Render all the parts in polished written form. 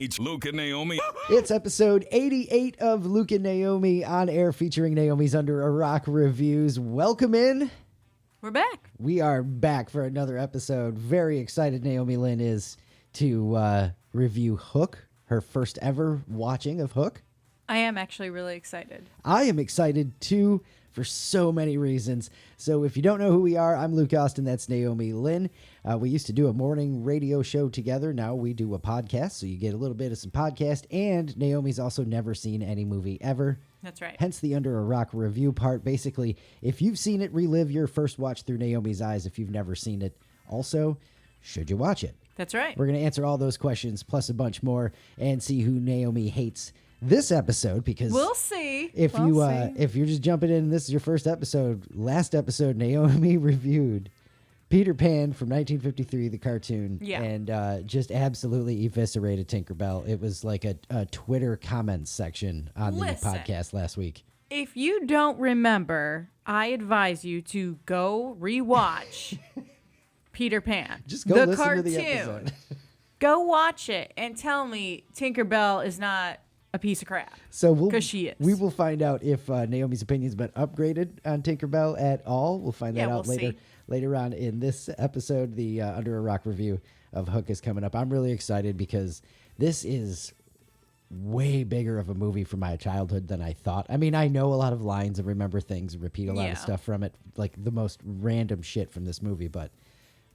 It's Luke and Naomi. It's episode 88 of Luke and Naomi on air, featuring Naomi's Under a Rock reviews. Welcome in. We're back. We are back for another episode. Very excited Naomi Lynn is to review Hook, her first ever watching of Hook. I am actually really excited. I am excited too, for so many reasons. So if you don't know who we are, I'm Luke Austin. That's Naomi Lynn. We used to do a morning radio show together. Now we do a podcast, so you get a little bit of some podcast. And Naomi's also never seen any movie ever. That's right. Hence the Under a Rock review part. Basically, if you've seen it, relive your first watch through Naomi's eyes. If you've never seen it, also, should you watch it? That's right. We're going to answer all those questions, plus a bunch more, and see who Naomi hates this episode, because we'll see. If you're just jumping in, this is your first episode. Last episode, Naomi reviewed Peter Pan from 1953, the cartoon, and just absolutely eviscerated Tinkerbell. It was like a Twitter comments section on the podcast last week. If you don't remember, I advise you to go rewatch Peter Pan. Just go listen cartoon. to the episode. Go watch it and tell me Tinkerbell is not a piece of crap. So because she is. We will find out if Naomi's opinion's been upgraded on Tinkerbell at all. We'll find that out later on in this episode. The Under a Rock review of Hook is coming up. I'm really excited because this is way bigger of a movie from my childhood than I thought. I mean, I know a lot of lines and remember things and repeat a lot of stuff from it, like the most random shit from this movie, but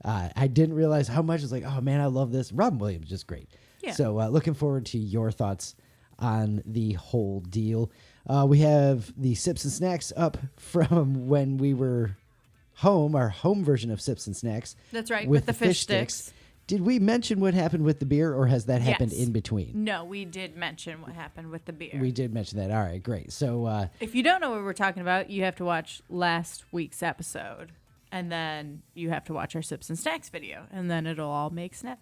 I didn't realize how much. It's like, oh man, I love this. Robin Williams is just great. Yeah. So looking forward to your thoughts on the whole deal. We have the Sips and Snacks up from when we were home, our home version of Sips and Snacks. That's right, with the fish sticks. Did we mention what happened with the beer, or has that happened in between? No, we did mention what happened with the beer. We did mention that. All right, great. So if you don't know what we're talking about, you have to watch last week's episode. And then you have to watch our Sips and Snacks video, and then it'll all make sense.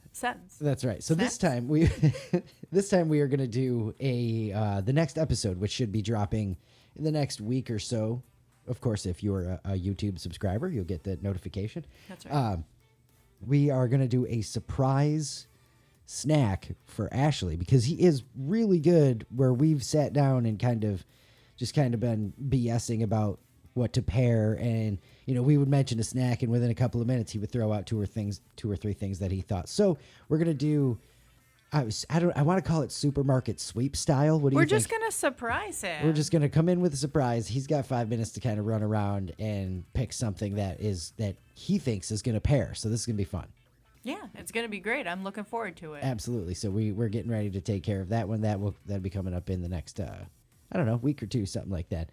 That's right. So this time we are going to do the next episode, which should be dropping in the next week or so. Of course, if you're a YouTube subscriber, you'll get the notification. That's right. We are going to do a surprise snack for Ashley, because he is really good, where we've sat down and kind of been BSing about what to pair, and we would mention a snack, and within a couple of minutes he would throw out two or three things that he thought. So we're gonna do, I want to call it supermarket sweep style. What do you think? We're just gonna surprise him. We're just gonna come in with a surprise. He's got 5 minutes to kind of run around and pick something that he thinks is gonna pair. So this is gonna be fun. Yeah, it's gonna be great. I'm looking forward to it. Absolutely. So we're getting ready to take care of that one. That'll be coming up in the next week or two, something like that.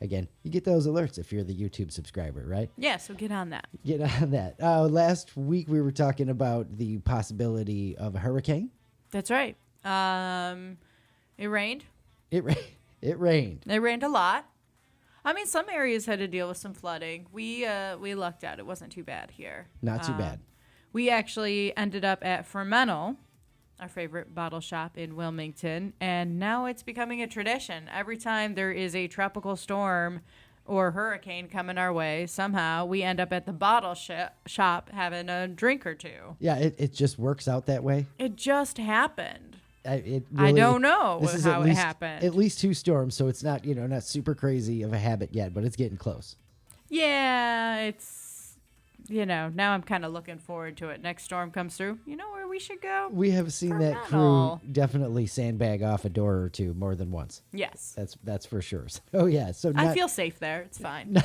Again, you get those alerts if you're the YouTube subscriber, right? Yeah, so get on that. Get on that. Last week we were talking about the possibility of a hurricane. That's right. It rained. It rained. It rained a lot. I mean, some areas had to deal with some flooding. We lucked out. It wasn't too bad here. Not too bad. We actually ended up at Fermental, our favorite bottle shop in Wilmington, and now it's becoming a tradition. Every time there is a tropical storm or hurricane coming our way, somehow we end up at the bottle shop having a drink or two. Yeah, it just works out that way. It just happened. I don't know how it happened. At least 2 storms, so it's not not super crazy of a habit yet, but it's getting close. Yeah, it's now I'm kind of looking forward to it. Next storm comes through. You know where we should go? We have seen that crew definitely sandbag off a door or two more than once. Yes. That's for sure. So yeah. So I feel safe there. It's fine.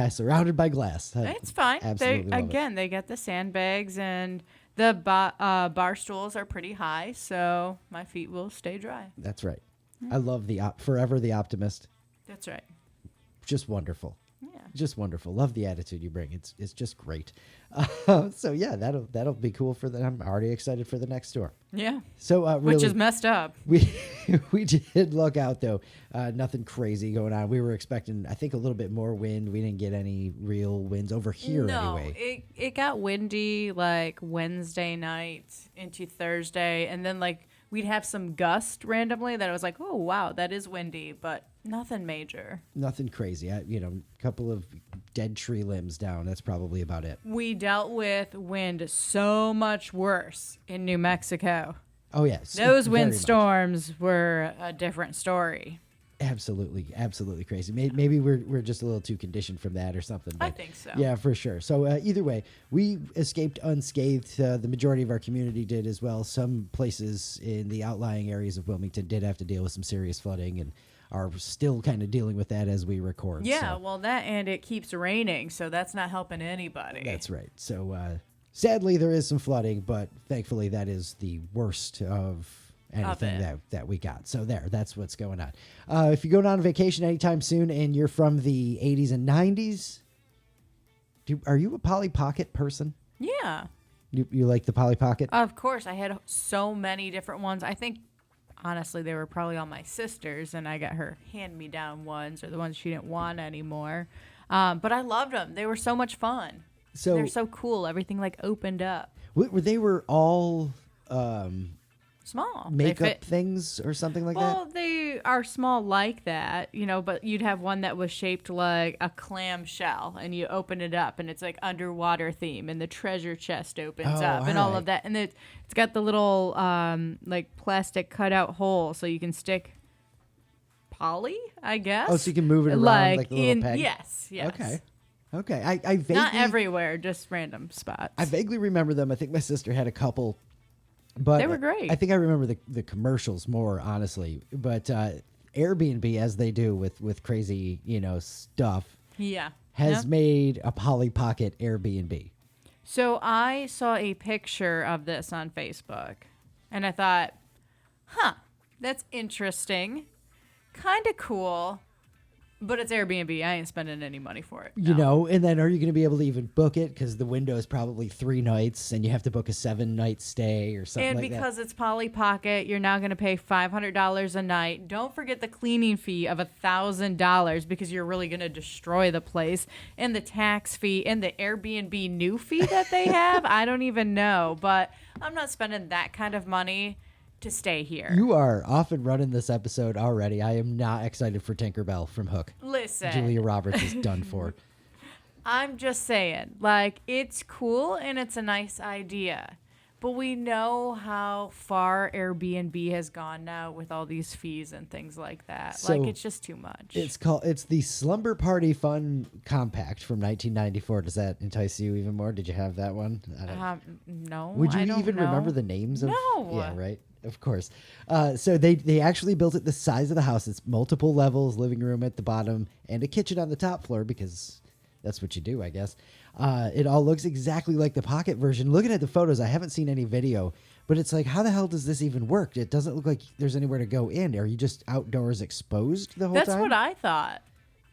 Surrounded by glass. It's fine. They get the sandbags, and the bar stools are pretty high, so my feet will stay dry. That's right. I love forever the optimist. That's right. Just wonderful. Yeah. Just wonderful. Love the attitude you bring. It's just great. So yeah, that'll be cool I'm already excited for the next storm. Yeah. So really, which is messed up. We did look out though. Nothing crazy going on. We were expecting, I think, a little bit more wind. We didn't get any real winds over here anyway. It got windy like Wednesday night into Thursday, and then like we'd have some gust randomly that I was like, oh wow, that is windy, but nothing major. Nothing crazy. A couple of dead tree limbs down. That's probably about it. We dealt with wind so much worse in New Mexico. Oh, yes. Those Very windstorms were a different story. Absolutely crazy. Maybe we're just a little too conditioned from that or something. But I think so. Yeah, for sure. So either way, we escaped unscathed. The majority of our community did as well. Some places in the outlying areas of Wilmington did have to deal with some serious flooding and are still kind of dealing with that as we record. Yeah, well, that and it keeps raining, so that's not helping anybody. That's right. So sadly, there is some flooding, but thankfully that is the worst of anything that we got. So that's what's going on. If you go on vacation anytime soon and you're from the 80s and 90s, are you a Polly Pocket person? Yeah. You like the Polly Pocket? Of course. I had so many different ones. I think, honestly, they were probably all my sisters, and I got her hand-me-down ones or the ones she didn't want anymore. But I loved them. They were so much fun. So they're so cool. Everything, like, opened up. They were all... small makeup things or something like that? Well, they are small like that, but you'd have one that was shaped like a clam shell, and you open it up and it's like underwater theme, and the treasure chest opens up and all of that, and it's got the little like plastic cutout hole so you can stick Polly, I guess. Oh, so you can move it around like the little peg? Yes. Okay. I vaguely, not everywhere, just random spots. I vaguely remember them. I think my sister had a couple. But they were great. I think I remember the commercials more, honestly. But Airbnb, as they do with crazy, stuff, has made a Polly Pocket Airbnb. So I saw a picture of this on Facebook, and I thought, that's interesting. Kind of cool. But it's Airbnb. I ain't spending any money for it. No. And then are you going to be able to even book it? Because the window is probably 3 nights, and you have to book a 7-night stay or something like that. And because it's Polly Pocket, you're now going to pay $500 a night. Don't forget the cleaning fee of $1,000 because you're really going to destroy the place. And the tax fee and the Airbnb new fee that they have. I don't even know. But I'm not spending that kind of money to stay here. You are off and running this episode already. I am not excited for Tinkerbell from Hook. Listen. Julia Roberts is done for. I'm just saying, it's cool and it's a nice idea. But we know how far Airbnb has gone now with all these fees and things like that. So it's just too much. It's the Slumber Party Fun Compact from 1994. Does that entice you even more? Did you have that one? No. Would you I don't even know. remember the names of? No. Yeah, right. Of course. So they actually built it the size of the house. It's multiple levels, living room at the bottom, and a kitchen on the top floor because that's what you do, I guess. It all looks exactly like the Pocket version. Looking at the photos, I haven't seen any video, but it's like, how the hell does this even work? It doesn't look like there's anywhere to go in. Are you just outdoors exposed the whole time? That's what I thought.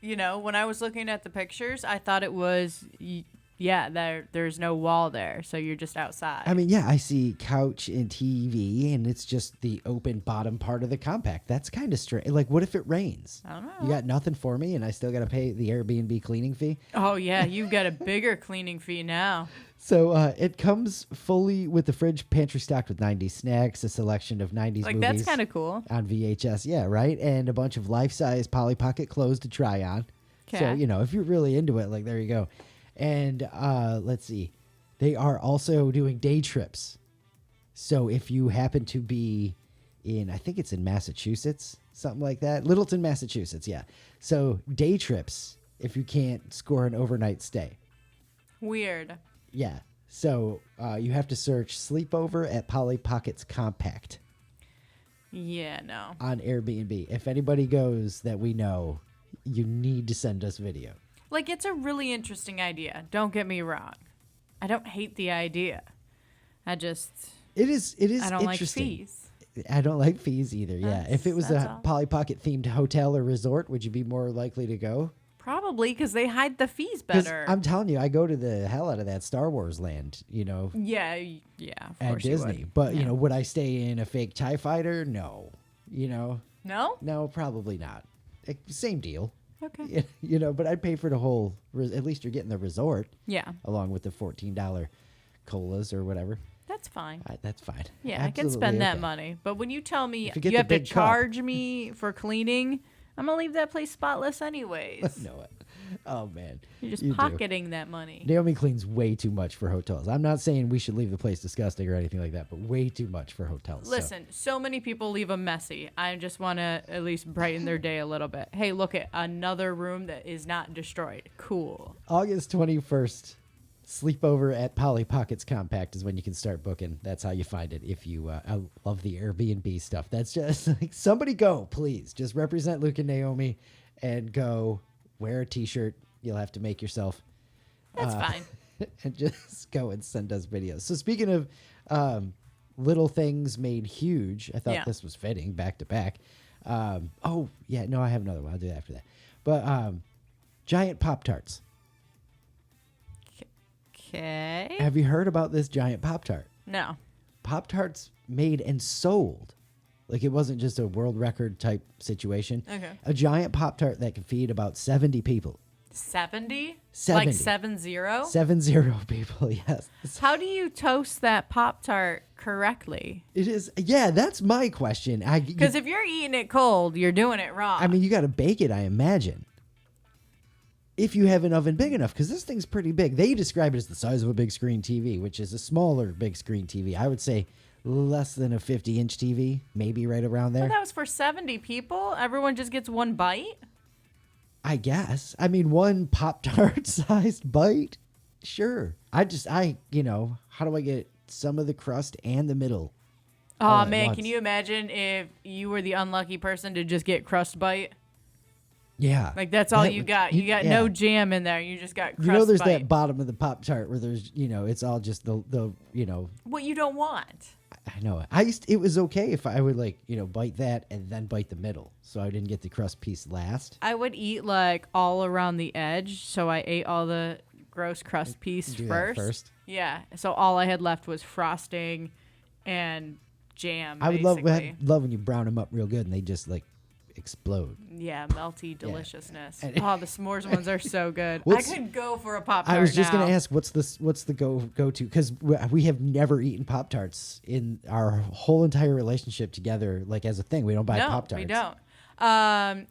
When I was looking at the pictures, I thought it was... there's no wall there, so you're just outside. I mean, I see couch and TV, and it's just the open bottom part of the compact. That's kind of strange. Like, what if it rains? I don't know. You got nothing for me, and I still got to pay the Airbnb cleaning fee? Oh, yeah, you've got a bigger cleaning fee now. So it comes fully with the fridge pantry stocked with 90s snacks, a selection of 90s movies. That's kind of cool. On VHS, yeah, right? And a bunch of life-size Polly Pocket clothes to try on. Okay. So, if you're really into it, there you go. And let's see. They are also doing day trips. So if you happen to be I think it's in Massachusetts, something like that. Littleton, Massachusetts, yeah. So day trips if you can't score an overnight stay. Weird. Yeah. So you have to search sleepover at Polly Pockets Compact. Yeah, no. On Airbnb. If anybody goes that we know, you need to send us video. It's a really interesting idea. Don't get me wrong. I don't hate the idea. It is I don't like fees. I don't like fees either. If it was a Polly Pocket themed hotel or resort, would you be more likely to go? Probably because they hide the fees better. I'm telling you, I go to the hell out of that Star Wars land, Yeah, of at course Disney. You would. But, would I stay in a fake TIE fighter? No. No? No, probably not. Same deal. Okay. But I'd pay for the whole, at least you're getting the resort. Yeah. Along with the $14 colas or whatever. That's fine. That's fine. Yeah, Absolutely I can spend that okay. money. But when you tell me you you have to cup. charge me for cleaning, I'm going to leave that place spotless anyways. No, Oh, man. You're just pocketing that money. Naomi cleans way too much for hotels. I'm not saying we should leave the place disgusting or anything like that, but way too much for hotels. Listen, so many people leave them messy. I just want to at least brighten their day a little bit. Hey, look at another room that is not destroyed. Cool. August 21st, sleepover at Polly Pockets Compact is when you can start booking. That's how you find it. If you, I love the Airbnb stuff. That's just like, somebody go, please. Just represent Luke and Naomi and go. Wear a t-shirt. You'll have to make yourself. That's fine. And just go and send us videos. So speaking of little things made huge, I thought this was fitting back to back. Oh, yeah. No, I have another one. I'll do that after that. But giant Pop-Tarts. Okay. Have you heard about this giant Pop-Tart? No. Pop-Tarts made and sold. Like, it wasn't just a world record type situation. Okay. A giant Pop-Tart that could feed about 70 people. 70? 70. Like 70? 70 people, yes. How do you toast that Pop-Tart correctly? It is, yeah, that's my question. Because if you're eating it cold, you're doing it wrong. I mean, you got to bake it, I imagine. If you have an oven big enough, because this thing's pretty big. They describe it as the size of a big screen TV, which is a smaller big screen TV. I would say less than a 50-inch TV, maybe right around there. But that was for 70 people? Everyone just gets one bite? I guess. I mean, one Pop-Tart sized bite? Sure. How do I get some of the crust and the middle? Oh, man, can you imagine if you were the unlucky person to just get crust bite? Yeah. Like, that's all you got. You got no jam in there. You just got crust bite. There's that bottom of the Pop-Tart where there's, it's all just the. What you don't want. I know. It was okay if I would bite that and then bite the middle, so I didn't get the crust piece last. I would eat all around the edge, so I ate all the gross crust piece first. Yeah. So all I had left was frosting and jam. I would love when you brown them up real good and they just explode. Yeah, melty deliciousness. Yeah. The s'mores ones are so good. I could go for a Pop-Tart. I was just going to ask, what's the go-to? Because we have never eaten Pop-Tarts in our whole entire relationship together, as a thing. We don't buy Pop-Tarts. We don't.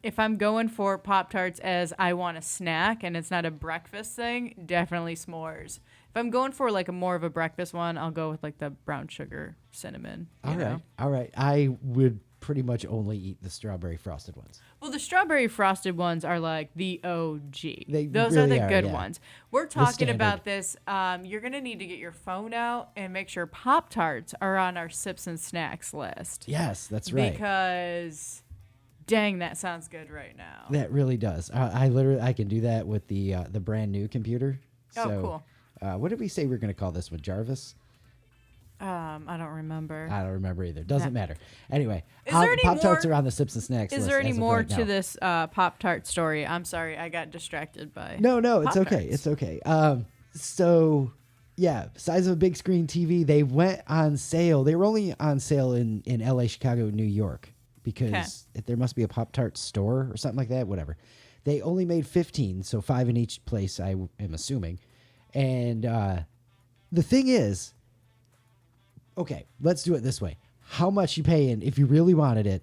If I'm going for Pop-Tarts as I want a snack and it's not a breakfast thing, definitely s'mores. If I'm going for a more of a breakfast one, I'll go with the brown sugar cinnamon. All right. I would pretty much only eat the strawberry frosted ones. Well, the strawberry frosted ones are the OG. Those really are the good ones. We're The talking standard. about this. You're going to need to get your phone out and make sure Pop-Tarts are on our Sips and Snacks list. Yes, that's right. Because, dang, that sounds good right now. That really does. I can do that with the brand new computer. Oh, cool. What did we say we were going to call this one? Jarvis? I don't remember. I don't remember either. Doesn't matter. Anyway, Pop-Tarts are on the Sips and Snacks list. Is there any more right to this Pop-Tart story? I'm sorry, I got distracted by. No, Pop-Tarts. it's okay. It's okay. So, yeah, size of a big screen TV. They went on sale. They were only on sale in LA, Chicago, New York, because there must be a Pop-Tart store or something like that. Whatever. They only made 15, so 5 in each place, I am assuming. And the thing is, okay, let's do it this way. How much you paying, if you really wanted it,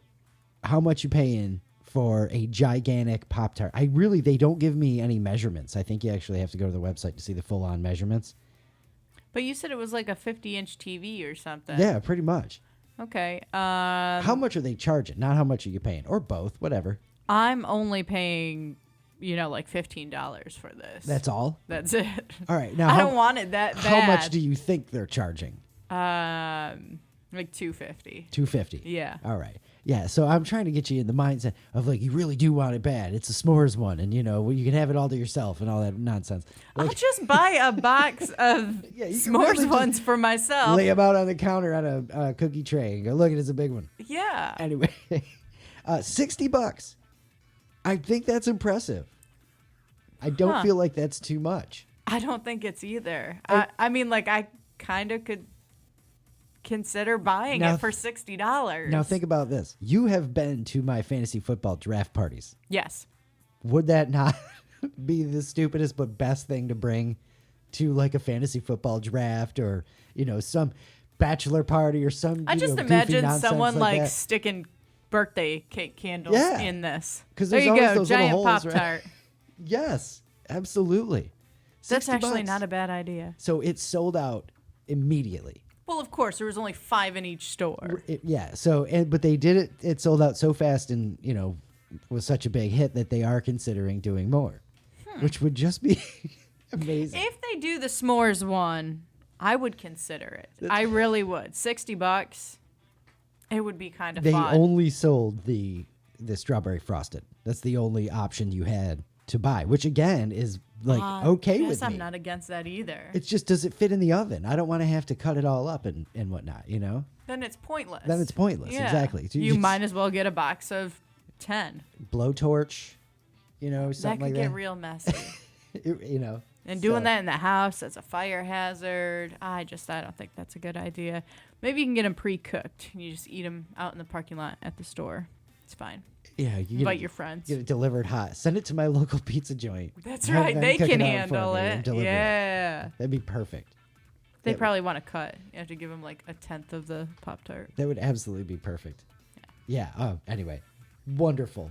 how much you paying for a gigantic Pop-Tart? They don't give me any measurements. I think you actually have to go to the website to see the full-on measurements. But you said it was a 50-inch TV or something. Yeah, pretty much. Okay. How much are they charging? Not how much are you paying? Or both, whatever. I'm only paying, $15 for this. That's all? That's it. All right. Now, I don't want it that bad. How much do you think they're charging? $250. $250. Yeah. All right. Yeah. So I'm trying to get you in the mindset of you really do want it bad. It's a s'mores one, and you can have it all to yourself and all that nonsense. I'll just buy a box of s'mores really ones for myself. Lay them out on the counter on a cookie tray and go, look, it's a big one. Yeah. Anyway, $60. I think that's impressive. I don't feel like that's too much. I don't think it's either. I kind of could consider buying it for $60. Now think about this. You have been to my fantasy football draft parties. Yes. Would that not be the stupidest but best thing to bring to a fantasy football draft or, some bachelor party or some I just imagine someone sticking birthday cake candles in this. Because there you go, those giant little holes, Pop-Tart. Right? Yes. Absolutely. That's actually $60. not a bad idea. So it sold out immediately. Well, of course, there was only 5 in each store. So, but they did it. It sold out so fast and, was such a big hit that they are considering doing more, which would just be amazing. If they do the s'mores one, I would consider it. I really would. $60. It would be kind of fun. They only sold the strawberry frosted. That's the only option you had to buy, which again is okay with me. I'm not against that either. It's just, does it fit in the oven? I don't want to have to cut it all up and whatnot, Then it's pointless. Yeah. Exactly. So you might as well get a box of 10. Blowtorch, something like that. That could get real messy. And doing that in the house, that's a fire hazard. I don't think that's a good idea. Maybe you can get them pre-cooked. And you just eat them out in the parking lot at the store. It's fine. Yeah, you invite your friends. Get it delivered hot. Send it to my local pizza joint. That's right. They can handle it. Yeah. That'd be perfect. They probably want to cut. You have to give them like a 10th of the Pop-Tart. That would absolutely be perfect. Yeah. Oh, anyway. Wonderful.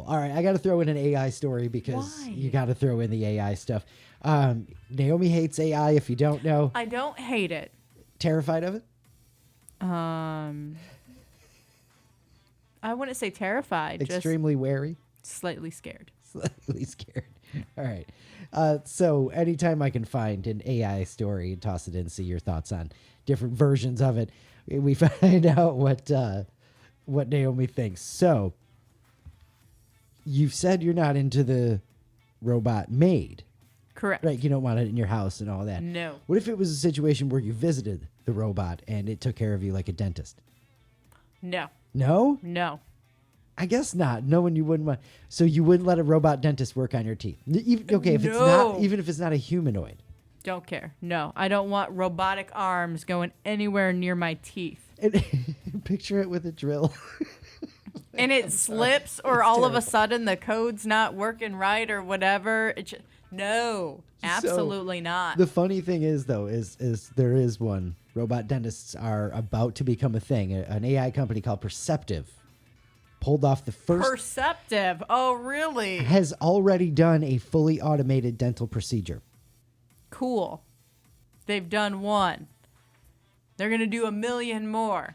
All right. I got to throw in an AI story because you got to throw in the AI stuff. Naomi hates AI, if you don't know. I don't hate it. Terrified of it? I wouldn't say terrified. Extremely wary? Slightly scared. Slightly scared. All right. So anytime I can find an AI story and toss it in, see your thoughts on different versions of it, we find out what Naomi thinks. So you've said you're not into the robot maid. Correct. Right. You don't want it in your house and all that. No. What if it was a situation where you visited the robot and it took care of you like a dentist? No. No? No. I guess not. No one you wouldn't want. So you wouldn't let a robot dentist work on your teeth. Okay, if it's not, even if it's not a humanoid. Don't care. No, I don't want robotic arms going anywhere near my teeth. Picture it with a drill. And it slips, or all of a sudden the code's not working right, or whatever. No, absolutely not. The funny thing is, though, is there is one. Robot dentists are about to become a thing. An AI company called Perceptive pulled off the first. Perceptive? Oh, really? Has already done a fully automated dental procedure. Cool. They've done one. They're going to do 1 million more.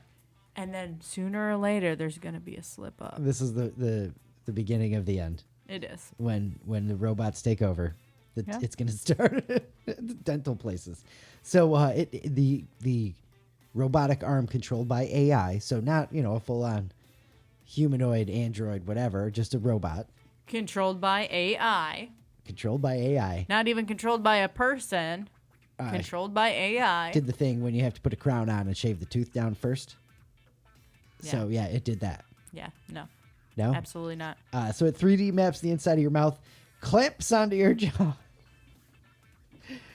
And then sooner or later, there's going to be a slip up. This is the beginning of the end. It is. When the robots take over, it's going to start at the dental places. So the robotic arm controlled by AI, so not a full-on humanoid, android, whatever, just a robot. Controlled by AI. Controlled by AI. Not even controlled by a person. Controlled by AI. Did the thing when you have to put a crown on and shave the tooth down first. Yeah. So, yeah, it did that. Yeah, no. No? Absolutely not. So it 3D maps the inside of your mouth, clamps onto your jaw,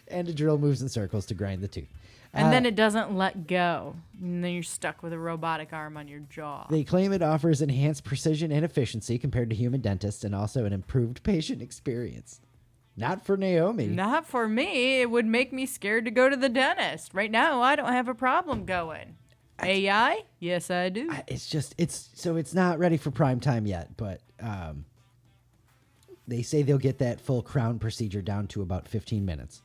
and a drill moves in circles to grind the tooth. And then it doesn't let go. And then you're stuck with a robotic arm on your jaw. They claim it offers enhanced precision and efficiency compared to human dentists and also an improved patient experience. Not for Naomi. Not for me. It would make me scared to go to the dentist. Right now, I don't have a problem going. AI? Yes, I do. It's not ready for prime time yet, but they say they'll get that full crown procedure down to about 15 minutes.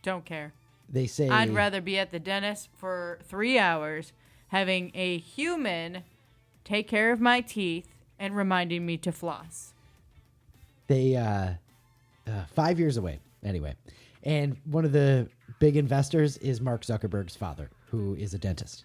Don't care. They say I'd rather be at the dentist for 3 hours having a human take care of my teeth and reminding me to floss. They 5 years away anyway. And one of the big investors is Mark Zuckerberg's father, who is a dentist.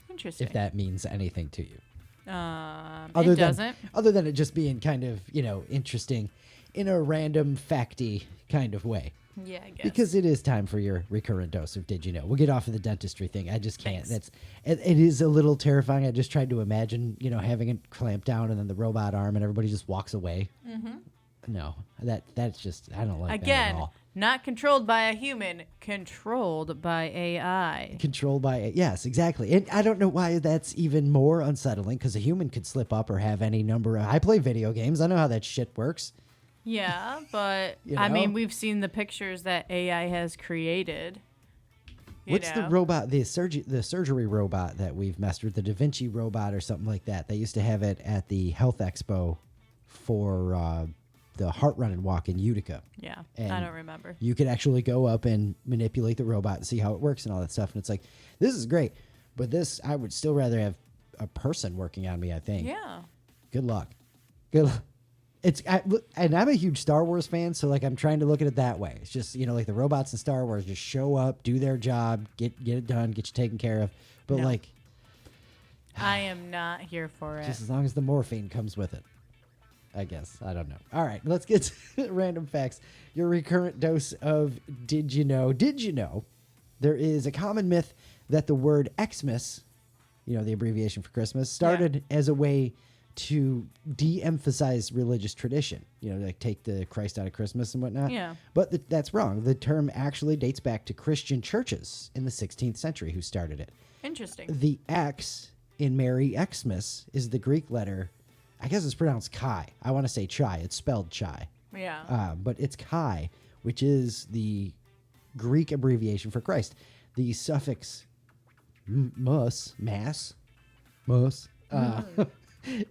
Interesting. If that means anything to you. It doesn't. Other than it just being kind of, interesting in a random facty kind of way. Yeah, I guess. Because it is time for your recurrent dose of Did You Know. We'll get off of the dentistry thing. I just can't. Thanks. It is a little terrifying. I just tried to imagine, having it clamp down and then the robot arm and everybody just walks away. Mm-hmm. No, that's just, I don't like that at all. Not controlled by a human, controlled by AI. Controlled by, yes, exactly. And I don't know why that's even more unsettling, because a human could slip up or have any number of, I play video games. I know how that shit works. Yeah, but I mean, we've seen the pictures that AI has created. What's the robot, the surgery robot that we've messed with, the Da Vinci robot or something like that? They used to have it at the Health Expo for Heart Run and Walk in Utica. Yeah, And I don't remember. you could actually go up and manipulate the robot and see how it works and all that stuff. And it's like, this is great, but this I would still rather have a person working on me, I think. Yeah. Good luck. Good luck. And I'm a huge Star Wars fan, so like I'm trying to look at it that way. It's just, like the robots in Star Wars just show up, do their job, get it done, get you taken care of. But No. I am not here for it. Just as long as the morphine comes with it, I guess. I don't know. All right, let's get to random facts. Your recurrent dose of Did You Know? Did you know there is a common myth that the word Xmas, the abbreviation for Christmas, started as a way to de-emphasize religious tradition, like take the Christ out of Christmas and whatnot. Yeah. But that's wrong. The term actually dates back to Christian churches in the 16th century who started it. Interesting. The X in Merry Xmas is the Greek letter, I guess it's pronounced chi. I want to say chi. It's spelled chi. Yeah. But it's chi, which is the Greek abbreviation for Christ. The suffix mass,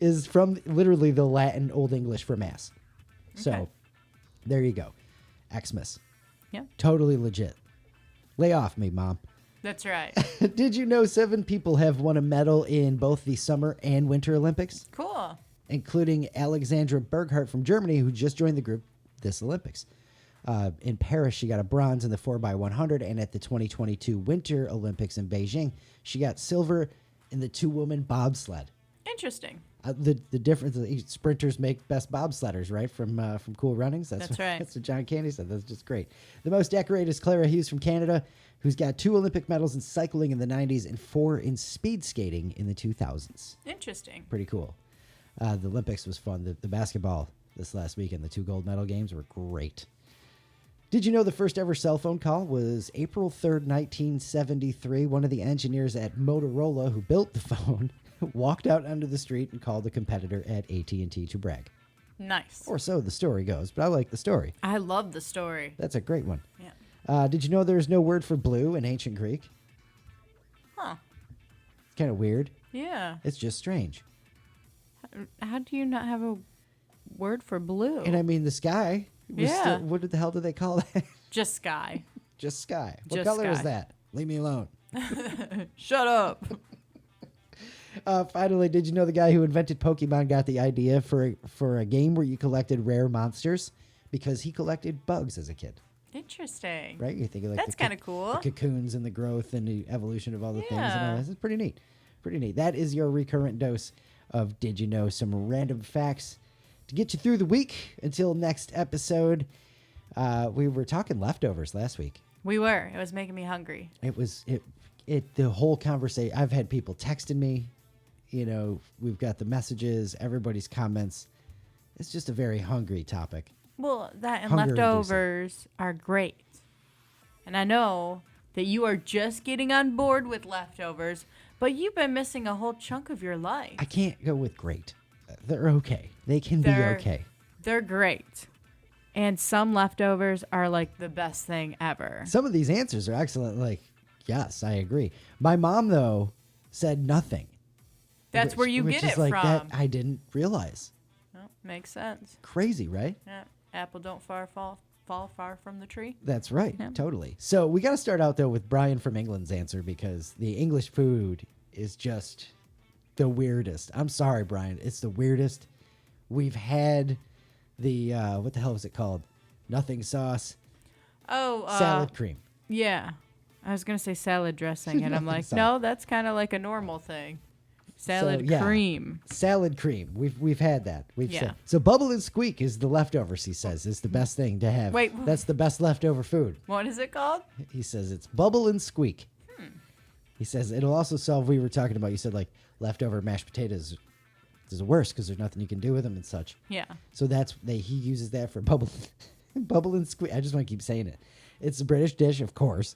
is from literally the Latin Old English for mass. So Okay. there you go. Xmas. Yeah. Totally legit. Lay off me, Mom. That's right. Did you know 7 people have won a medal in both the Summer and Winter Olympics, Cool. including Alexandra Berghardt from Germany, who just joined the group this Olympics. In Paris, she got a bronze in the 4x100, and at the 2022 Winter Olympics in Beijing, she got silver in the 2-woman bobsled. Interesting. The difference is sprinters make best bobsledders, right? From Cool Runnings. That's what, right. That's what John Candy said. That's just great. The most decorated is Clara Hughes from Canada, who's got 2 Olympic medals in cycling in the 90s and 4 in speed skating in the 2000s. Interesting. Pretty cool. The Olympics was fun. The basketball this last weekend, the 2 gold medal games were great. Did you know the first ever cell phone call was April 3rd, 1973? One of the engineers at Motorola who built the phone walked out onto the street and called a competitor at AT&T to brag. Nice. Or so the story goes, but I like the story. I love the story. That's a great one. Yeah. Did you know there's no word for blue in ancient Greek? Huh. It's kind of weird. Yeah. It's just strange. How do you not have a word for blue? And I mean, the sky was Yeah. still, what the hell do they call that? Just sky. Just sky. What Just color is sky. that? Leave me alone. Shut up. Finally, did you know the guy who invented Pokemon got the idea for a game where you collected rare monsters because he collected bugs as a kid? Interesting. Right? You think of like That's kind of cool. the cocoons and the growth and the evolution of all the things. And Yeah. all this is pretty neat. Pretty neat. That is your recurrent dose of Did You Know? Some random facts to get you through the week until next episode. We were talking leftovers last week. We were. It was making me hungry. It was the whole conversation. I've had people texting me. We've got the messages, everybody's comments. It's just a very hungry topic. Well, that and Hunger leftovers are great. And I know that you are just getting on board with leftovers, but you've been missing a whole chunk of your life. I can't go with great. They're okay. They can be They're- okay. They're great. And some leftovers are like the best thing ever. Some of these answers are excellent. Like, yes, I agree. My mom, though, said nothing. That's where you which get is it like from. that I didn't realize. Well, makes sense. Crazy, right? Yeah. Apple don't fall far from the tree. That's right. Yeah. Totally. So we got to start out, though, with Brian from England's answer because the English food is just the weirdest. I'm sorry, Brian. It's the weirdest. We've had the, what the hell was it called? Nothing sauce. Oh, Salad cream. Yeah. I was going to say salad dressing, and I'm like, Sorry. no, that's kind of like a normal thing. Salad yeah. cream. Salad cream. We've had that. Yeah. Said. So bubble and squeak is the leftovers, he says, is the best thing to have. Wait. That's the best leftover food. What is it called? He says it's bubble and squeak. He says it'll also solve, we were talking about, you said like leftover mashed potatoes is the worst because there's nothing you can do with them and such. Yeah. So he uses that for bubble and squeak. I just want to keep saying it. It's a British dish, of course,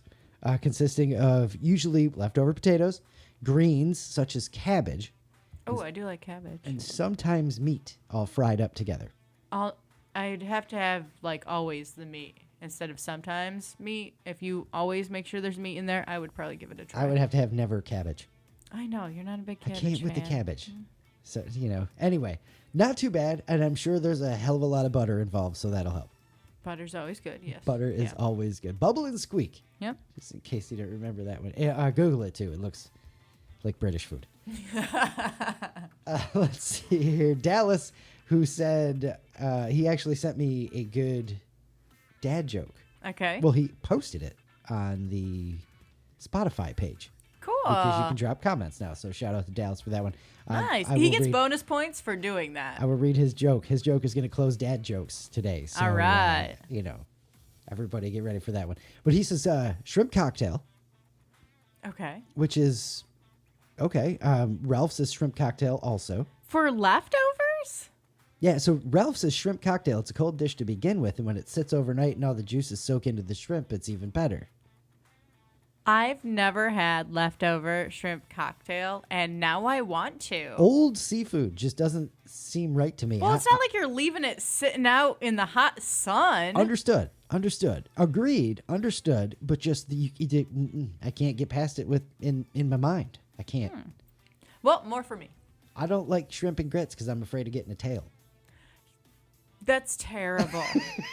consisting of usually leftover potatoes, greens such as cabbage, Oh, I do like cabbage. and sometimes meat all fried up together. I'd have to have like always the meat instead of sometimes meat. If you always make sure there's meat in there, I would probably give it a try. I would have to have never cabbage. I know you're not a big I cabbage can't with the fan. cabbage. So, anyway, not too bad. And I'm sure there's a hell of a lot of butter involved, so that'll help. Butter's always good, yes. Butter is always good. Bubble and squeak. Yep. Just in case you don't remember that one. Google it, too. It looks like British food. Let's see here. Dallas, who said he actually sent me a good dad joke. Okay. Well, he posted it on the Spotify page. Cool. Because you can drop comments now. So shout out to Dallas for that one. Nice. He gets bonus points for doing that. I will read his joke. His joke is going to close dad jokes today. So, all right. Everybody get ready for that one. But he says shrimp cocktail. Okay. Which is okay. Ralph says shrimp cocktail also. For leftovers? Yeah, so Ralph says shrimp cocktail. It's a cold dish to begin with, and when it sits overnight and all the juices soak into the shrimp, it's even better. I've never had leftover shrimp cocktail, and now I want to. Old seafood just doesn't seem right to me. Well, it's not like you're leaving it sitting out in the hot sun. Understood. Agreed. Understood. But just I can't get past it in my mind. I can't. Well, more for me. I don't like shrimp and grits because I'm afraid of getting a tail. That's terrible.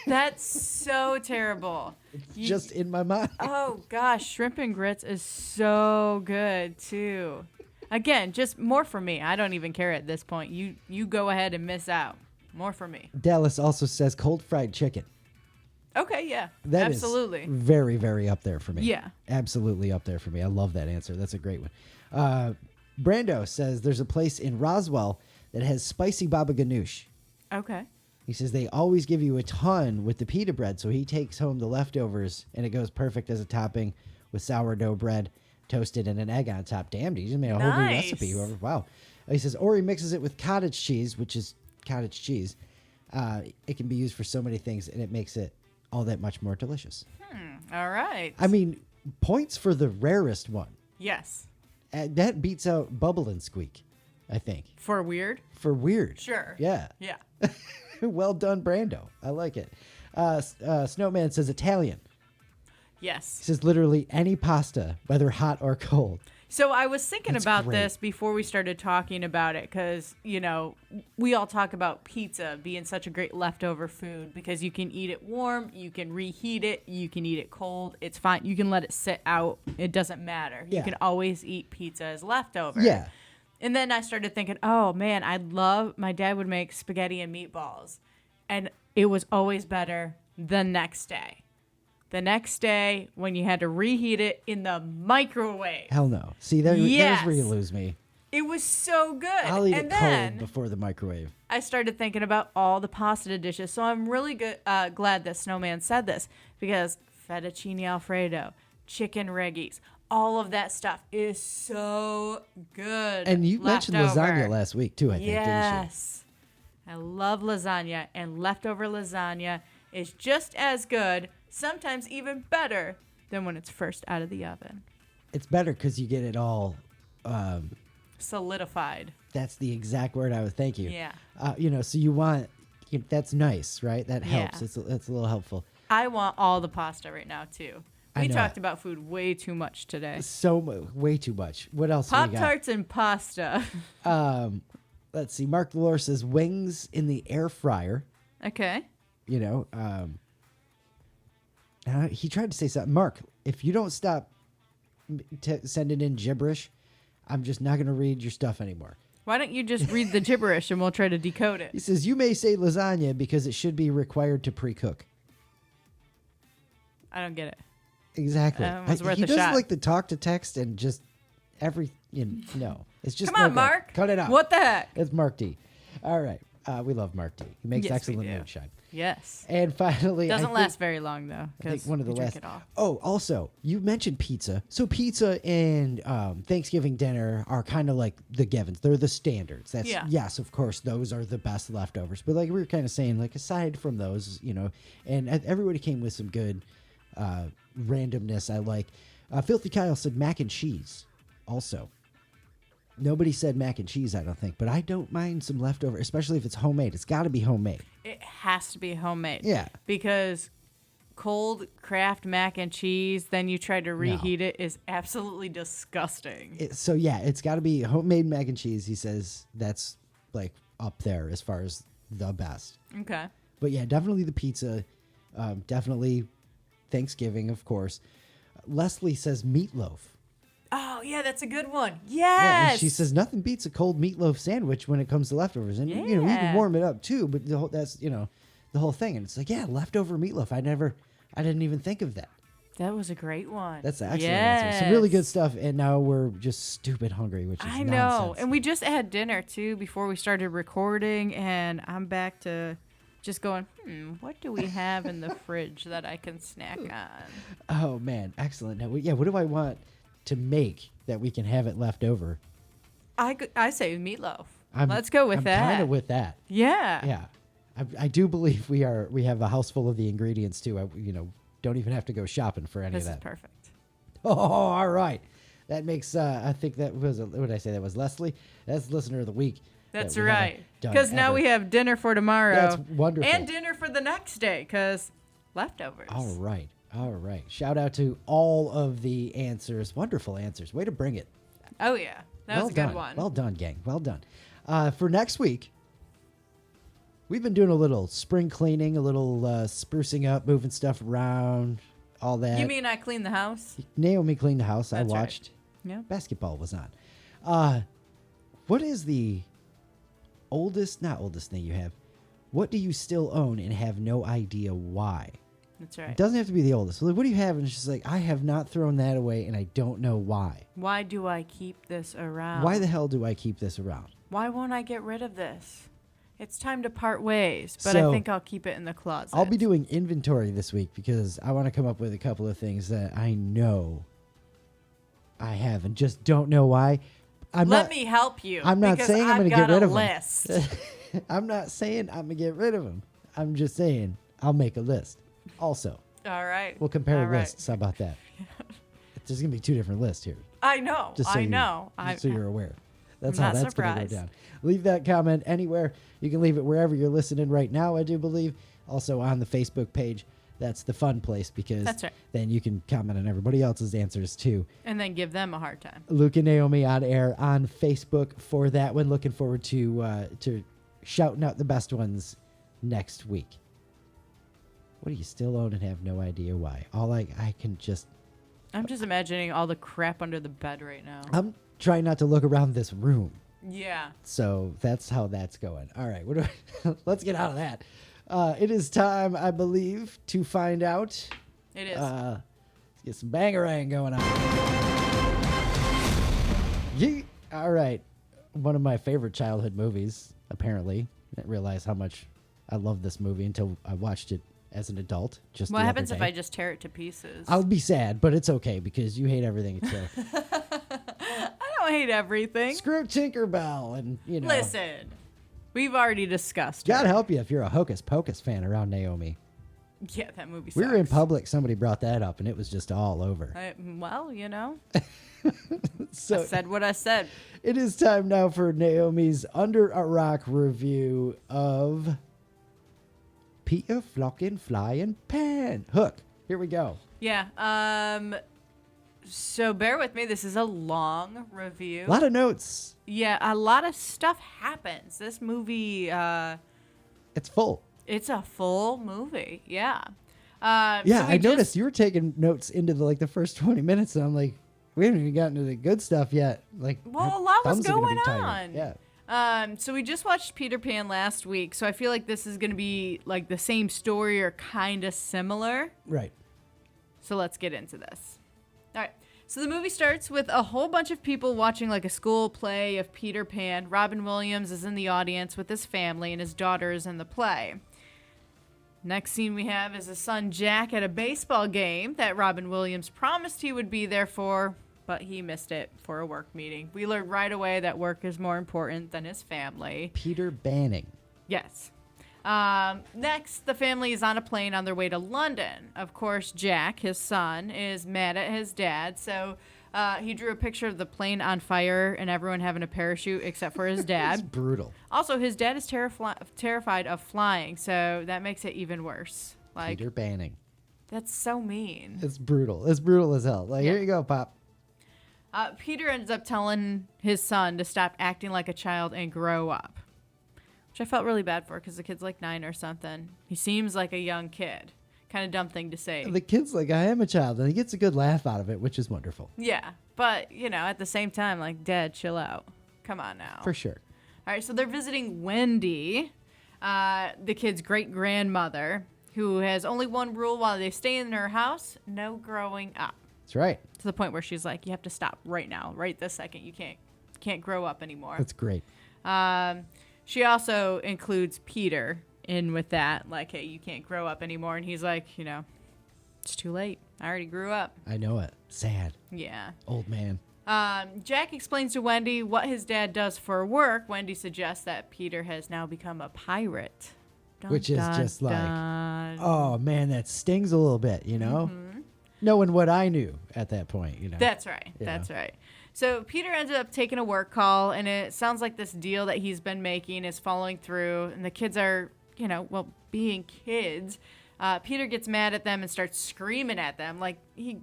That's so terrible. It's just in my mind. Oh, gosh. Shrimp and grits is so good, too. Again, just more for me. I don't even care at this point. You go ahead and miss out. More for me. Dallas also says cold fried chicken. Okay, yeah. That absolutely. Is very, very up there for me. Yeah. Absolutely up there for me. I love that answer. That's a great one. Brando says there's a place in Roswell that has spicy baba ganoush. Okay. He says they always give you a ton with the pita bread, so he takes home the leftovers, and it goes perfect as a topping with sourdough bread, toasted, and an egg on top. Damn, he just made a whole new recipe. Wow. He says, or he mixes it with cottage cheese, which is cottage cheese. It can be used for so many things, and it makes it all that much more delicious. All right. I mean, points for the rarest one. Yes. That beats out Bubble and Squeak, I think. For weird? For weird. Sure. Yeah. Yeah. Well done, Brando. I like it. Snowman says Italian. Yes. He says literally any pasta, whether hot or cold. So I was thinking That's about great. this before we started talking about it because, we all talk about pizza being such a great leftover food because you can eat it warm, you can reheat it, you can eat it cold. It's fine. You can let it sit out. It doesn't matter. Yeah. You can always eat pizza as leftover. Yeah. And then I started thinking, oh, man, my dad would make spaghetti and meatballs. And it was always better the next day. The next day when you had to reheat it in the microwave. Hell no. See, there's where you lose me. It was so good. I'll eat and it then cold before the microwave. I started thinking about all the pasta dishes. So I'm really glad that Snowman said this because fettuccine Alfredo, chicken reggies, all of that stuff is so good. And you mentioned lasagna last week, too, I think, didn't you? Yes. I love lasagna, and leftover lasagna is just as good, sometimes even better, than when it's first out of the oven. It's better because you get it all... solidified. That's the exact word I would thank you. Yeah. So you want... that's nice, right? That helps. Yeah. It's a little helpful. I want all the pasta right now, too. I We know. talked about food way too much today. Way too much. What else do we got? Pop-Tarts and pasta. Let's see. Mark Delore says wings in the air fryer. Okay. He tried to say something. Mark, if you don't stop sending in gibberish, I'm just not going to read your stuff anymore. Why don't you just read the gibberish and we'll try to decode it? He says, you may say lasagna because it should be required to pre-cook. I don't get it. Exactly. Was worth he a doesn't shot. like the talk to text and just no. It's just Come on, no good. Mark. Cut it out. What the heck? It's Mark D. All right. We love Mark D. He makes Yes, we excellent do. moonshine. Yes. And finally, Doesn't last very long, though. I think one of the last. It all. Oh, also, you mentioned pizza. So pizza and Thanksgiving dinner are kind of like the givens. They're the standards. That's yes, of course, those are the best leftovers. But like we were kind of saying, like aside from those, and everybody came with some good randomness. I like. Filthy Kyle said mac and cheese. Also, nobody said mac and cheese, I don't think, but I don't mind some leftover, especially if it's homemade. It's got to be homemade. It has to be homemade. Yeah. Because cold Kraft mac and cheese, then you try to reheat it is absolutely disgusting. So yeah, it's got to be homemade mac and cheese. He says that's like up there as far as the best. Okay. But yeah, definitely the pizza. Definitely Thanksgiving, of course. Leslie says meatloaf. Oh, yeah, that's a good one. Yes. Yeah, and she says nothing beats a cold meatloaf sandwich when it comes to leftovers. And, you can warm it up too, but that's, the whole thing. And it's like, yeah, leftover meatloaf. I didn't even think of that. That was a great one. That's an excellent answer. Some really good stuff. And now we're just stupid hungry, which is I know. nonsense. And we just had dinner too before we started recording. And I'm back to just going, what do we have in the fridge that I can snack on? Oh, man. Excellent. Now, what do I want to make that we can have it left over? I say meatloaf. Let's go with that. I'm kind of with that. Yeah. Yeah. I do believe we have a house full of the ingredients too. Don't even have to go shopping for any of that. This is perfect. Oh, all right. That makes, I think that was, what did I say? That was Leslie. That's listener of the week. That's right. Because now we have dinner for tomorrow. That's wonderful. And dinner for the next day because leftovers. All right. All right. Shout out to all of the answers. Wonderful answers. Way to bring it. Oh, yeah. That was a good one. Well done, gang. Well done. For next week, we've been doing a little spring cleaning, a little sprucing up, moving stuff around, all that. You mean I cleaned the house? Naomi cleaned the house. That's I watched. Right. Yeah. Basketball was on. What is the not oldest thing you have? What do you still own and have no idea why? That's right. It doesn't have to be the oldest. Like, what do you have? And it's just like, I have not thrown that away and I don't know why. Why do I keep this around? Why the hell do I keep this around? Why won't I get rid of this? It's time to part ways, but I think I'll keep it in the closet. I'll be doing inventory this week because I want to come up with a couple of things that I know I have and just don't know why. Let me help you. I'm not saying I'm going to get rid of them. I'm not saying I'm going to get rid of them. I'm just saying I'll make a list. Also, all right. We'll compare lists. How about that? There's going to be 2 different lists here. I know. Just so you're aware. That's how that's going to go down. Leave that comment anywhere. You can leave it wherever you're listening right now, I do believe. Also on the Facebook page. That's the fun place because then you can comment on everybody else's answers too. And then give them a hard time. Luke and Naomi on air on Facebook for that one. Looking forward to shouting out the best ones next week. What do you still own and have no idea why? I'm just imagining all the crap under the bed right now. I'm trying not to look around this room. Yeah. So that's how that's going. All right. Let's get out of that. It is time, I believe, to find out. It is. Let's get some Bangarang going on. Yeet. All right. One of my favorite childhood movies, apparently. I didn't realize how much I loved this movie until I watched it as an adult. What happens if I just tear it to pieces? I'll be sad, but it's okay because you hate everything. So. I don't hate everything. Screw Tinkerbell and, Listen, we've already discussed God help you if you're a Hocus Pocus fan around Naomi. Yeah, that movie sucks. We were in public. Somebody brought that up, and it was just all over. So I said what I said. It is time now for Naomi's Under a Rock review of Peter Flockin' Flying Pan. Hook. Here we go. Yeah. So bear with me. This is a long review. A lot of notes. Yeah, a lot of stuff happens. This movie... it's full. It's a full movie. Yeah. I noticed you were taking notes into the first 20 minutes, and I'm like, we haven't even gotten to the good stuff yet. A lot was going on. Yeah. So we just watched Peter Pan last week, so I feel like this is going to be the same story or kind of similar. Right. So let's get into this. All right. So the movie starts with a whole bunch of people watching a school play of Peter Pan. Robin Williams is in the audience with his family, and his daughter is in the play. Next scene we have is his son Jack at a baseball game that Robin Williams promised he would be there for, but he missed it for a work meeting. We learned right away that work is more important than his family. Peter Banning. Yes. Next, the family is on a plane on their way to London. Of course, Jack, his son, is mad at his dad, so he drew a picture of the plane on fire and everyone having a parachute except for his dad. It's brutal. Also, his dad is terrified of flying, so that makes it even worse. Peter Banning. That's so mean. It's brutal. It's brutal as hell. Like, here you go, Pop. Peter ends up telling his son to stop acting like a child and grow up, which I felt really bad for because the kid's like 9 or something. He seems like a young kid. Kind of dumb thing to say. The kid's like, I am a child, and he gets a good laugh out of it, which is wonderful. Yeah, but, at the same time, like, Dad, chill out. Come on now. For sure. All right, so they're visiting Wendy, the kid's great-grandmother, who has only one rule while they stay in her house: no growing up. That's right. To the point where she's like, you have to stop right now, right this second. You can't grow up anymore. That's great. She also includes Peter in with that, like, hey, you can't grow up anymore. And he's like, it's too late. I already grew up. I know it. Sad. Yeah. Old man. Jack explains to Wendy what his dad does for work. Wendy suggests that Peter has now become a pirate. Dun, which is dun, just like, dun. oh, man, that stings a little bit, Mm-hmm. Knowing what I knew at that point, That's right. That's right. So Peter ended up taking a work call, and it sounds like this deal that he's been making is following through, and the kids are, being kids. Peter gets mad at them and starts screaming at them. Like, he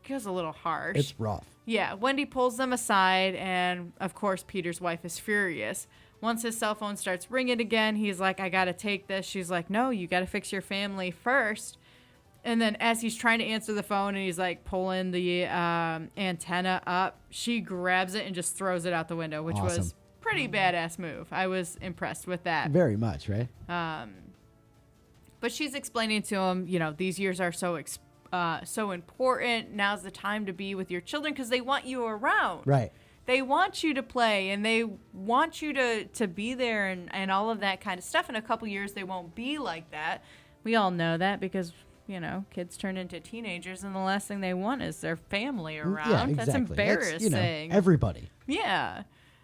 goes a little harsh. It's rough. Yeah, Wendy pulls them aside, and, of course, Peter's wife is furious. Once his cell phone starts ringing again, he's like, I gotta take this. She's like, no, you gotta fix your family first. And then as he's trying to answer the phone and he's like pulling the antenna up, she grabs it and just throws it out the window, which Awesome. was pretty badass move. I was impressed with that. Very much, right? But she's explaining to him, these years are so important. Now's the time to be with your children because they want you around. Right. They want you to play and they want you to be there and all of that kind of stuff. In a couple years, they won't be like that. We all know that because, kids turn into teenagers and the last thing they want is their family around. Yeah, exactly. That's embarrassing. Everybody. Yeah.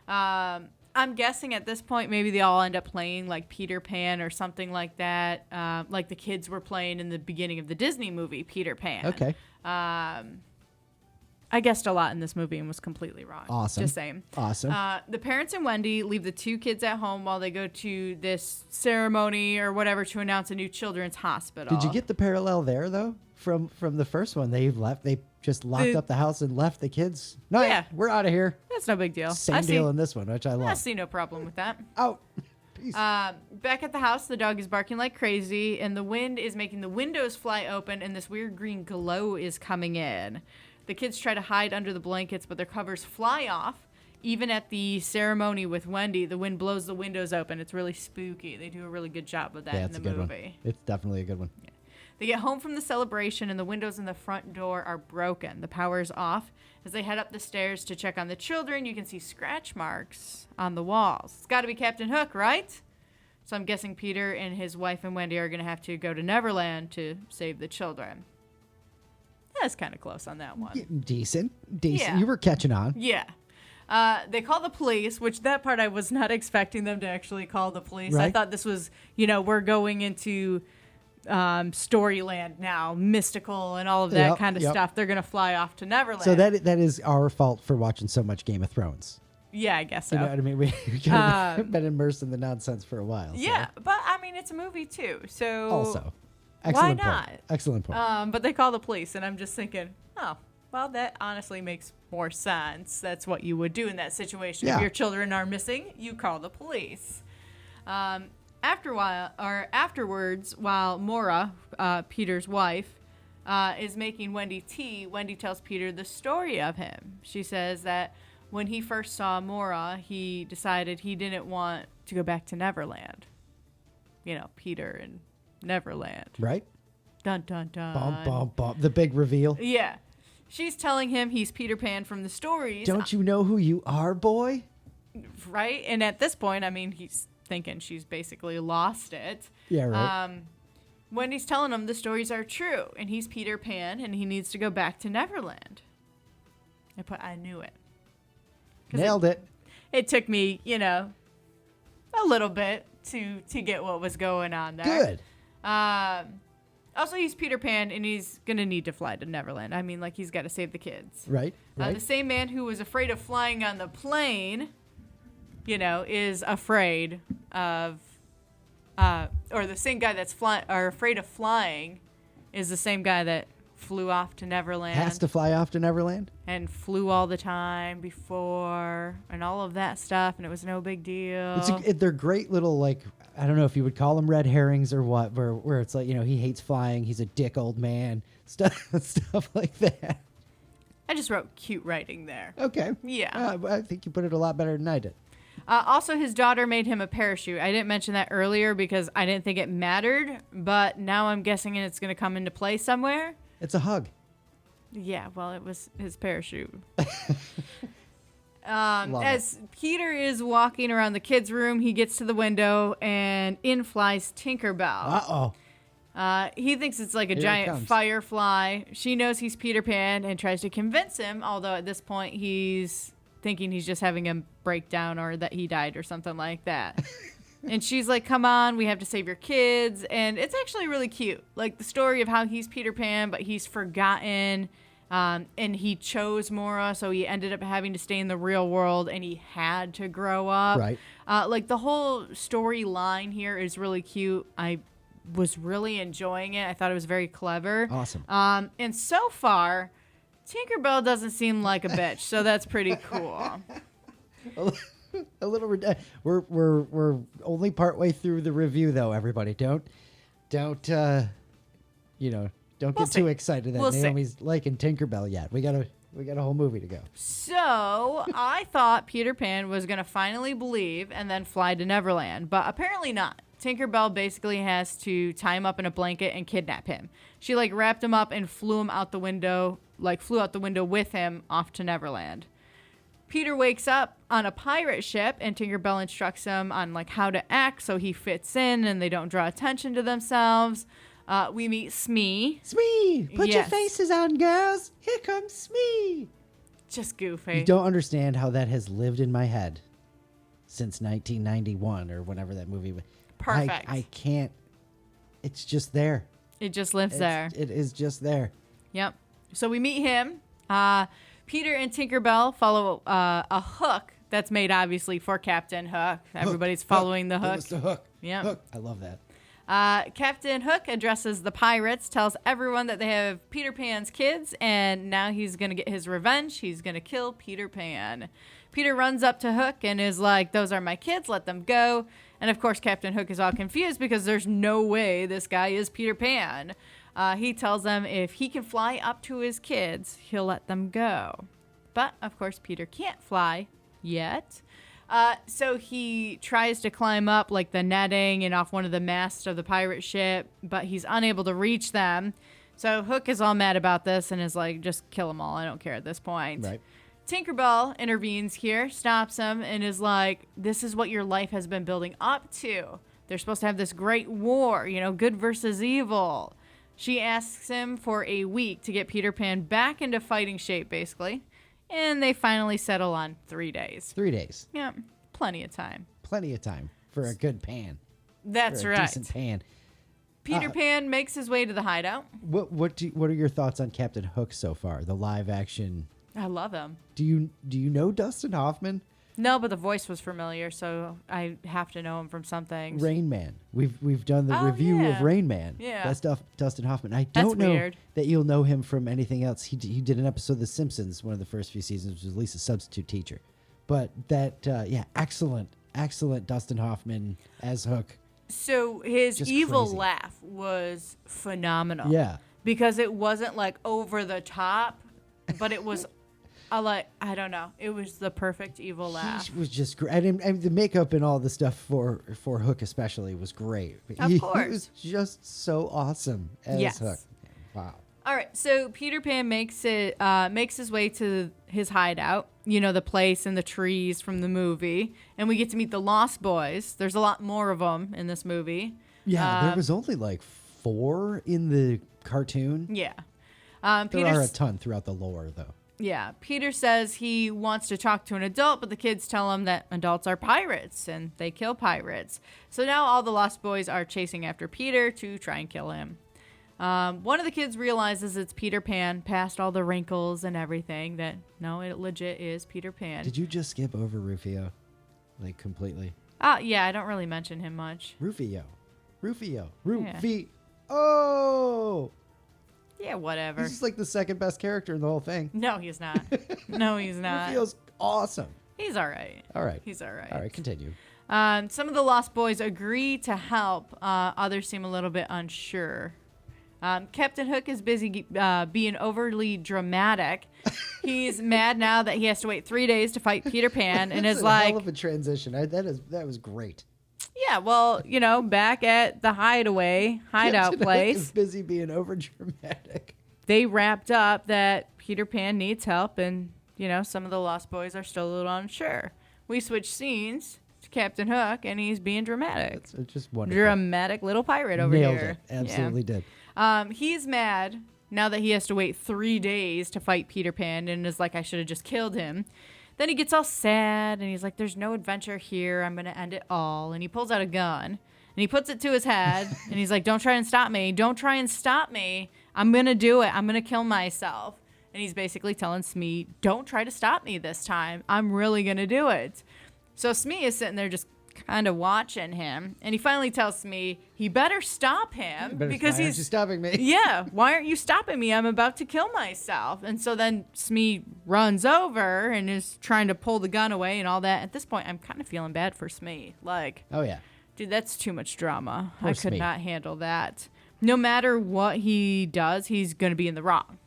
I'm guessing at this point, maybe they all end up playing like Peter Pan or something like that. Like the kids were playing in the beginning of the Disney movie, Peter Pan. Okay. I guessed a lot in this movie and was completely wrong. Awesome. Just saying. Awesome. The parents and Wendy leave the 2 kids at home while they go to this ceremony or whatever to announce a new children's hospital. Did you get the parallel there, though, from the first one? They just locked up the house and left the kids. No, Yeah. we're out of here. That's no big deal. Same deal in this one, which I love. I see no problem with that. Out. Peace. Back at the house, the dog is barking like crazy, and the wind is making the windows fly open, and this weird green glow is coming in. The kids try to hide under the blankets, but their covers fly off. Even at the ceremony with Wendy, the wind blows the windows open. It's really spooky. They do a really good job with that in it's the a good movie. one. It's definitely a good one. Yeah. They get home from the celebration, and the windows in the front door are broken. The power is off. As they head up the stairs to check on the children, you can see scratch marks on the walls. It's got to be Captain Hook, right? So I'm guessing Peter and his wife and Wendy are going to have to go to Neverland to save the children. That's kind of close on that one. Decent. Yeah. You were catching on. Yeah. They call the police, which that part I was not expecting them to actually call the police. Right. I thought this was, we're going into Storyland now, mystical and all of that kind of stuff. They're going to fly off to Neverland. So that is our fault for watching so much Game of Thrones. Yeah, I guess so. You know what I mean? We've kind of been immersed in the nonsense for a while. Yeah, but I mean, it's a movie too. So Also. Excellent Why not? Point. Excellent point. But they call the police, and I'm just thinking, oh, well, that honestly makes more sense. That's what you would do in that situation. Yeah. If your children are missing, you call the police. Afterwards, while Maura, Peter's wife, is making Wendy tea, Wendy tells Peter the story of him. She says that when he first saw Maura, he decided he didn't want to go back to Neverland. Peter and Neverland. Right? Dun, dun, dun. Bum, bum, bum. The big reveal. Yeah. She's telling him he's Peter Pan from the stories. Don't you know who you are, boy? Right? And at this point, I mean, he's thinking she's basically lost it. Yeah, right. Wendy's telling him the stories are true, and he's Peter Pan, and he needs to go back to Neverland. I knew it. Nailed it. It took me, a little bit to get what was going on there. Good. Also, he's Peter Pan, and he's going to need to fly to Neverland. I mean, he's got to save the kids. Right. The same man who was afraid of flying on the plane, is afraid of, or the same guy that's afraid of flying is the same guy that flew off to Neverland. Has to fly off to Neverland? And flew all the time before and all of that stuff, and it was no big deal. They're great little, like, I don't know if you would call them red herrings or what, where it's like, he hates flying, he's a dick old man, stuff like that. I just wrote cute writing there. Okay. Yeah. I think you put it a lot better than I did. Also, his daughter made him a parachute. I didn't mention that earlier because I didn't think it mattered, but now I'm guessing it's going to come into play somewhere. It's a hug. Yeah, well, it was his parachute. As Peter is walking around the kids' room, he gets to the window and in flies Tinkerbell. Uh-oh. He thinks it's like a giant firefly. She knows he's Peter Pan and tries to convince him, although at this point he's thinking he's just having a breakdown or that he died or something like that. And she's like, come on, we have to save your kids. And it's actually really cute. Like the story of how he's Peter Pan, but he's forgotten. And he chose Mora, so he ended up having to stay in the real world, and he had to grow up. Right. Like the whole storyline here is really cute. I was really enjoying it. I thought it was very clever. Awesome. And so far, Tinkerbell doesn't seem like a bitch, so that's pretty cool. A little we're only partway through the review though, everybody. Don't get too excited that Naomi's liking Tinkerbell yet. We got a whole movie to go. So I thought Peter Pan was gonna finally believe and then fly to Neverland, but apparently not. Tinkerbell basically has to tie him up in a blanket and kidnap him. She wrapped him up and flew out the window with him off to Neverland. Peter wakes up on a pirate ship, and Tinkerbell instructs him on how to act so he fits in and they don't draw attention to themselves. We meet Smee. Smee! Put your faces on, girls. Here comes Smee. Just goofy. You don't understand how that has lived in my head since 1991 or whenever that movie was. Perfect. I can't. It's just there. It just lives there. It is just there. Yep. So we meet him. Peter and Tinkerbell follow a hook that's made obviously for Captain Hook. Everybody's following the hook. It's the hook. Yeah. Hook. I love that. Captain Hook addresses the pirates, tells everyone that they have Peter Pan's kids, and now he's going to get his revenge. He's going to kill Peter Pan. Peter runs up to Hook and is like, those are my kids, let them go. And of course, Captain Hook is all confused because there's no way this guy is Peter Pan. He tells them if he can fly up to his kids, he'll let them go. But, of course, Peter can't fly yet. So he tries to climb up the netting and off one of the masts of the pirate ship, but he's unable to reach them. So Hook is all mad about this and is like, just kill them all. I don't care at this point. Right. Tinkerbell intervenes here, stops him, and is like, this is what your life has been building up to. They're supposed to have this great war, good versus evil. She asks him for a week to get Peter Pan back into fighting shape, basically. And they finally settle on 3 days. 3 days. Yeah, plenty of time. Plenty of time for a good pan. That's for a right. Decent pan. Peter Pan makes his way to the hideout. What are your thoughts on Captain Hook so far? The live action. I love him. Do you know Dustin Hoffman? No, but the voice was familiar, so I have to know him from some things. Rain Man. We've done the review of Rain Man. Yeah. That's Dustin Hoffman. I don't know weird. that you'll know him from anything else. He did an episode of The Simpsons, one of the first few seasons, was Lisa's substitute teacher. But that, excellent Dustin Hoffman as Hook. So his Just evil crazy. laugh was phenomenal. Yeah. Because it wasn't over the top, but it was I don't know. It was the perfect evil laugh. He was just great. And the makeup and all the stuff for Hook especially was great. Of course. He was just so awesome as Hook. Wow. All right, so Peter Pan makes his way to his hideout, the place and the trees from the movie, and we get to meet the Lost Boys. There's a lot more of them in this movie. Yeah, there was only 4 in the cartoon. Yeah. There are a ton throughout the lore, though. Yeah, Peter says he wants to talk to an adult, but the kids tell him that adults are pirates, and they kill pirates. So now all the Lost Boys are chasing after Peter to try and kill him. One of the kids realizes it's Peter Pan, past all the wrinkles and everything, that, no, it legit is Peter Pan. Did you just skip over Rufio? Completely? Yeah, I don't really mention him much. Rufio. Yeah. Oh! Yeah, whatever. He's just like the second best character in the whole thing. No, he's not. No, he's not. Rufio's awesome. He's all right. All right. He's all right. All right, continue. Some of the Lost Boys agree to help. Others seem a little bit unsure. Captain Hook is busy being overly dramatic. He's mad now that he has to wait 3 days to fight Peter Pan, and is like, hell of a transition. That was great. Yeah, well, back at the hideout place, Hook is busy being over dramatic. They wrapped up that Peter Pan needs help, and some of the Lost Boys are still a little unsure. We switch scenes to Captain Hook, and he's being dramatic. It's just wonderful. Dramatic little pirate over Nailed here. It. Absolutely did. He's mad now that he has to wait 3 days to fight Peter Pan, and is like, I should have just killed him. Then he gets all sad, and he's like, there's no adventure here. I'm going to end it all. And he pulls out a gun, and he puts it to his head, and he's like, don't try and stop me. Don't try and stop me. I'm going to do it. I'm going to kill myself. And he's basically telling Smee, don't try to stop me this time. I'm really going to do it. So Smee is sitting there just kind of watching him, and he finally tells Smee he better stop him because why aren't you stopping me? Yeah, why aren't you stopping me? I'm about to kill myself. And so then Smee runs over and is trying to pull the gun away and all that. At this point, I'm kind of feeling bad for Smee. Like, oh yeah, dude, that's too much drama. Poor I could Smee. not handle that. No matter what he does, he's going to be in the wrong.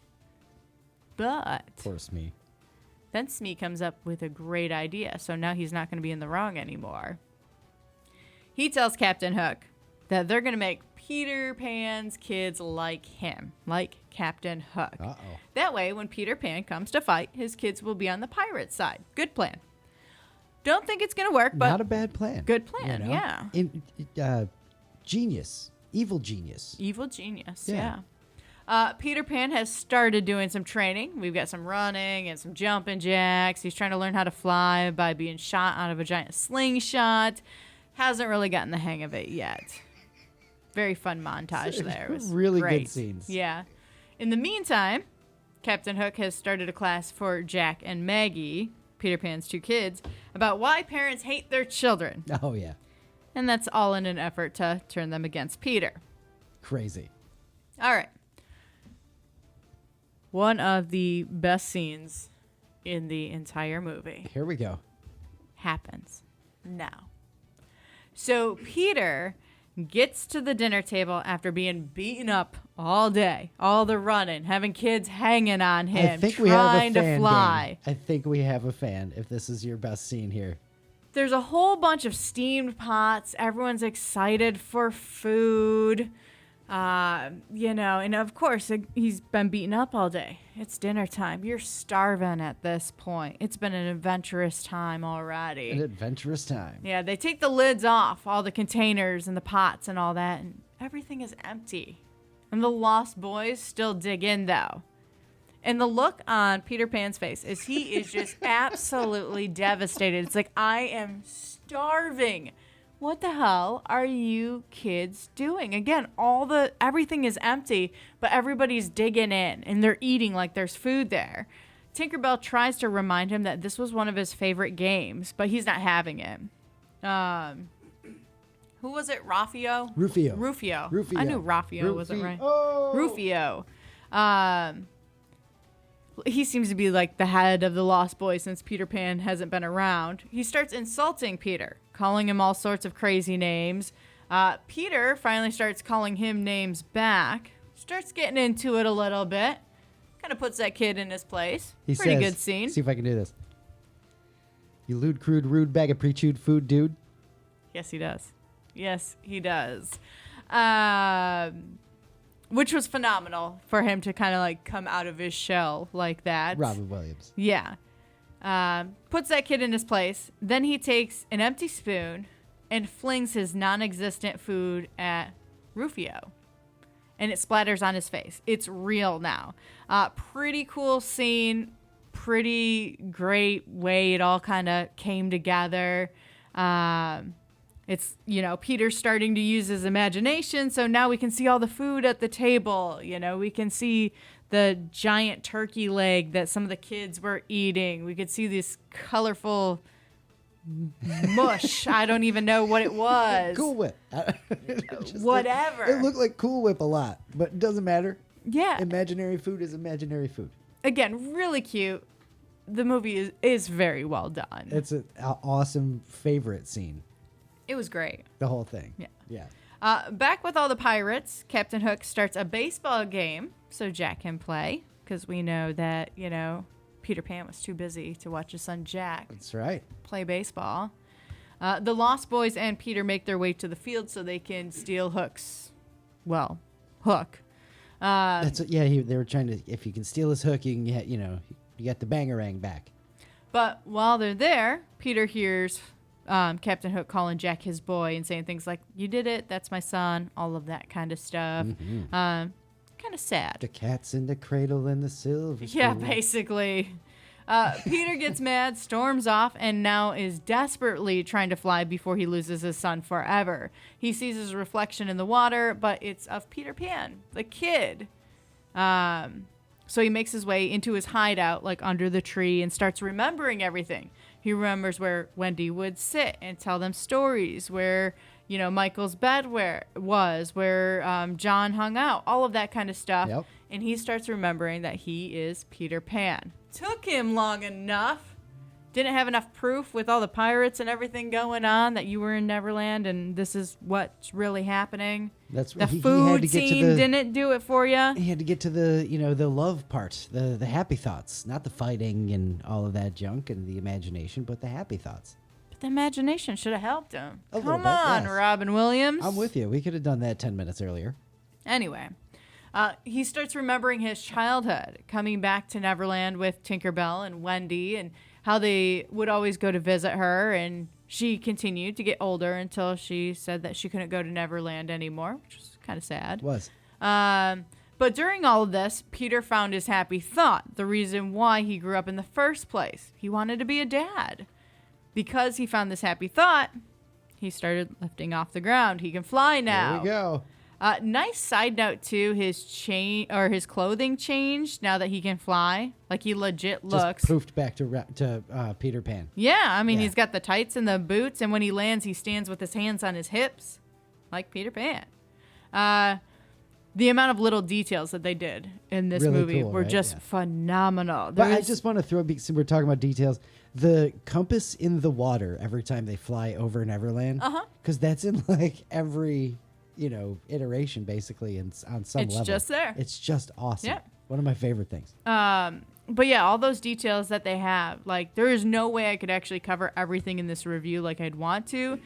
But poor Smee. then Smee comes up with a great idea. So now he's not going to be in the wrong anymore. He tells Captain Hook that they're going to make Peter Pan's kids like him, like Captain Hook. Uh-oh. That way, when Peter Pan comes to fight, his kids will be on the pirate side. Good plan. Don't think it's going to work, but not a bad plan. good plan, yeah. Genius. Evil genius. Evil genius, Yeah. Peter Pan has started doing some training. We've got some running and some jumping jacks. He's trying to learn how to fly by being shot out of a giant slingshot. Hasn't really gotten the hang of it yet. Very fun montage there. It was really great. good scenes. Yeah. In the meantime, Captain Hook has started a class for Jack and Maggie, Peter Pan's 2 kids, about why parents hate their children. Oh yeah. And that's all in an effort to turn them against Peter. Crazy. All right. One of the best scenes in the entire movie Here we go. happens now. So Peter gets to the dinner table after being beaten up all day, all the running, having kids hanging on him, I think we have a trying to fan. fly. Dan. I think we have a fan. If this is your best scene here. There's a whole bunch of steamed pots. Everyone's excited for food. And of course, he's been beaten up all day. It's dinner time. You're starving at this point. It's been an adventurous time already. An adventurous time. Yeah, they take the lids off, all the containers and the pots and all that, and everything is empty. And the Lost Boys still dig in, though. And the look on Peter Pan's face is he is just absolutely devastated. It's like, I am starving. What the hell are you kids doing? Again, everything is empty, but everybody's digging in and they're eating like there's food there. Tinkerbell tries to remind him that this was one of his favorite games, but he's not having it. Who was it? Rufio? Rufio. I knew Rufio wasn't right. Oh. Rufio. He seems to be like the head of the Lost Boys since Peter Pan hasn't been around. He starts insulting Peter, calling him all sorts of crazy names. Peter finally starts calling him names back. Starts getting into it a little bit. Kind of puts that kid in his place. He Pretty says, good scene. See if I can do this. You lewd, crude, rude bag of pre-chewed food, dude. Yes, he does. Yes, he does. Which was phenomenal for him to kind of like come out of his shell like that. Robin Williams. Yeah. Puts that kid in his place. Then he takes an empty spoon and flings his non-existent food at Rufio. And it splatters on his face. It's real now. Pretty cool scene. Pretty great way it all kind of came together. It's, Peter's starting to use his imagination, so now we can see all the food at the table. We can see the giant turkey leg that some of the kids were eating. We could see this colorful mush. I don't even know what it was. Cool Whip. Whatever. It looked like Cool Whip a lot, but it doesn't matter. Yeah. Imaginary food is imaginary food. Again, really cute. The movie is very well done. It's an awesome favorite scene. It was great. The whole thing. Yeah. Yeah. Back with all the pirates, Captain Hook starts a baseball game so Jack can play, because we know that, Peter Pan was too busy to watch his son Jack That's right. play baseball. The Lost Boys and Peter make their way to the field so they can steal Hook's, hook. They were trying to, if you can steal his hook, you can get, you get the Bangarang back. But while they're there, Peter hears Captain Hook calling Jack his boy and saying things like, "You did it, that's my son," all of that kind of stuff. Mm-hmm. Kind of sad. The cat's in the cradle and the silver spoon. Yeah, basically. Peter gets mad, storms off, and now is desperately trying to fly before he loses his son forever. He sees his reflection in the water, but it's of Peter Pan, the kid. So he makes his way into his hideout, like under the tree, and starts remembering everything. He remembers where Wendy would sit and tell them stories, where, Michael's bed was, where John hung out, all of that kind of stuff. Yep. And he starts remembering that he is Peter Pan. Took him long enough. Didn't have enough proof with all the pirates and everything going on that you were in Neverland and this is what's really happening. That's the he food had to get scene to the, didn't do it for you. He had to get to the, the love part, the happy thoughts, not the fighting and all of that junk and the imagination, but the happy thoughts. But the imagination should have helped him. A little Come bit, on, yes. Robin Williams. I'm with you. We could have done that 10 minutes earlier. Anyway, he starts remembering his childhood, coming back to Neverland with Tinkerbell and Wendy and how they would always go to visit her. And she continued to get older until she said that she couldn't go to Neverland anymore, which was kind of sad. Was. But during all of this, Peter found his happy thought, the reason why he grew up in the first place. He wanted to be a dad. Because he found this happy thought, he started lifting off the ground. He can fly now. There we go. Nice side note too, his clothing changed now that he can fly. Like he legit looks. Just poofed back to Peter Pan. Yeah, I mean Yeah. he's got the tights and the boots, and when he lands, he stands with his hands on his hips, like Peter Pan. The amount of little details that they did in this Really movie cool, were right? just Yeah. phenomenal. But I just want to throw, because we're talking about details, the compass in the water every time they fly over Neverland. Because that's in like every, iteration basically, and on some level. It's just there. It's just awesome. Yeah. One of my favorite things. But yeah, all those details that they have, like there is no way I could actually cover everything in this review like I'd want to.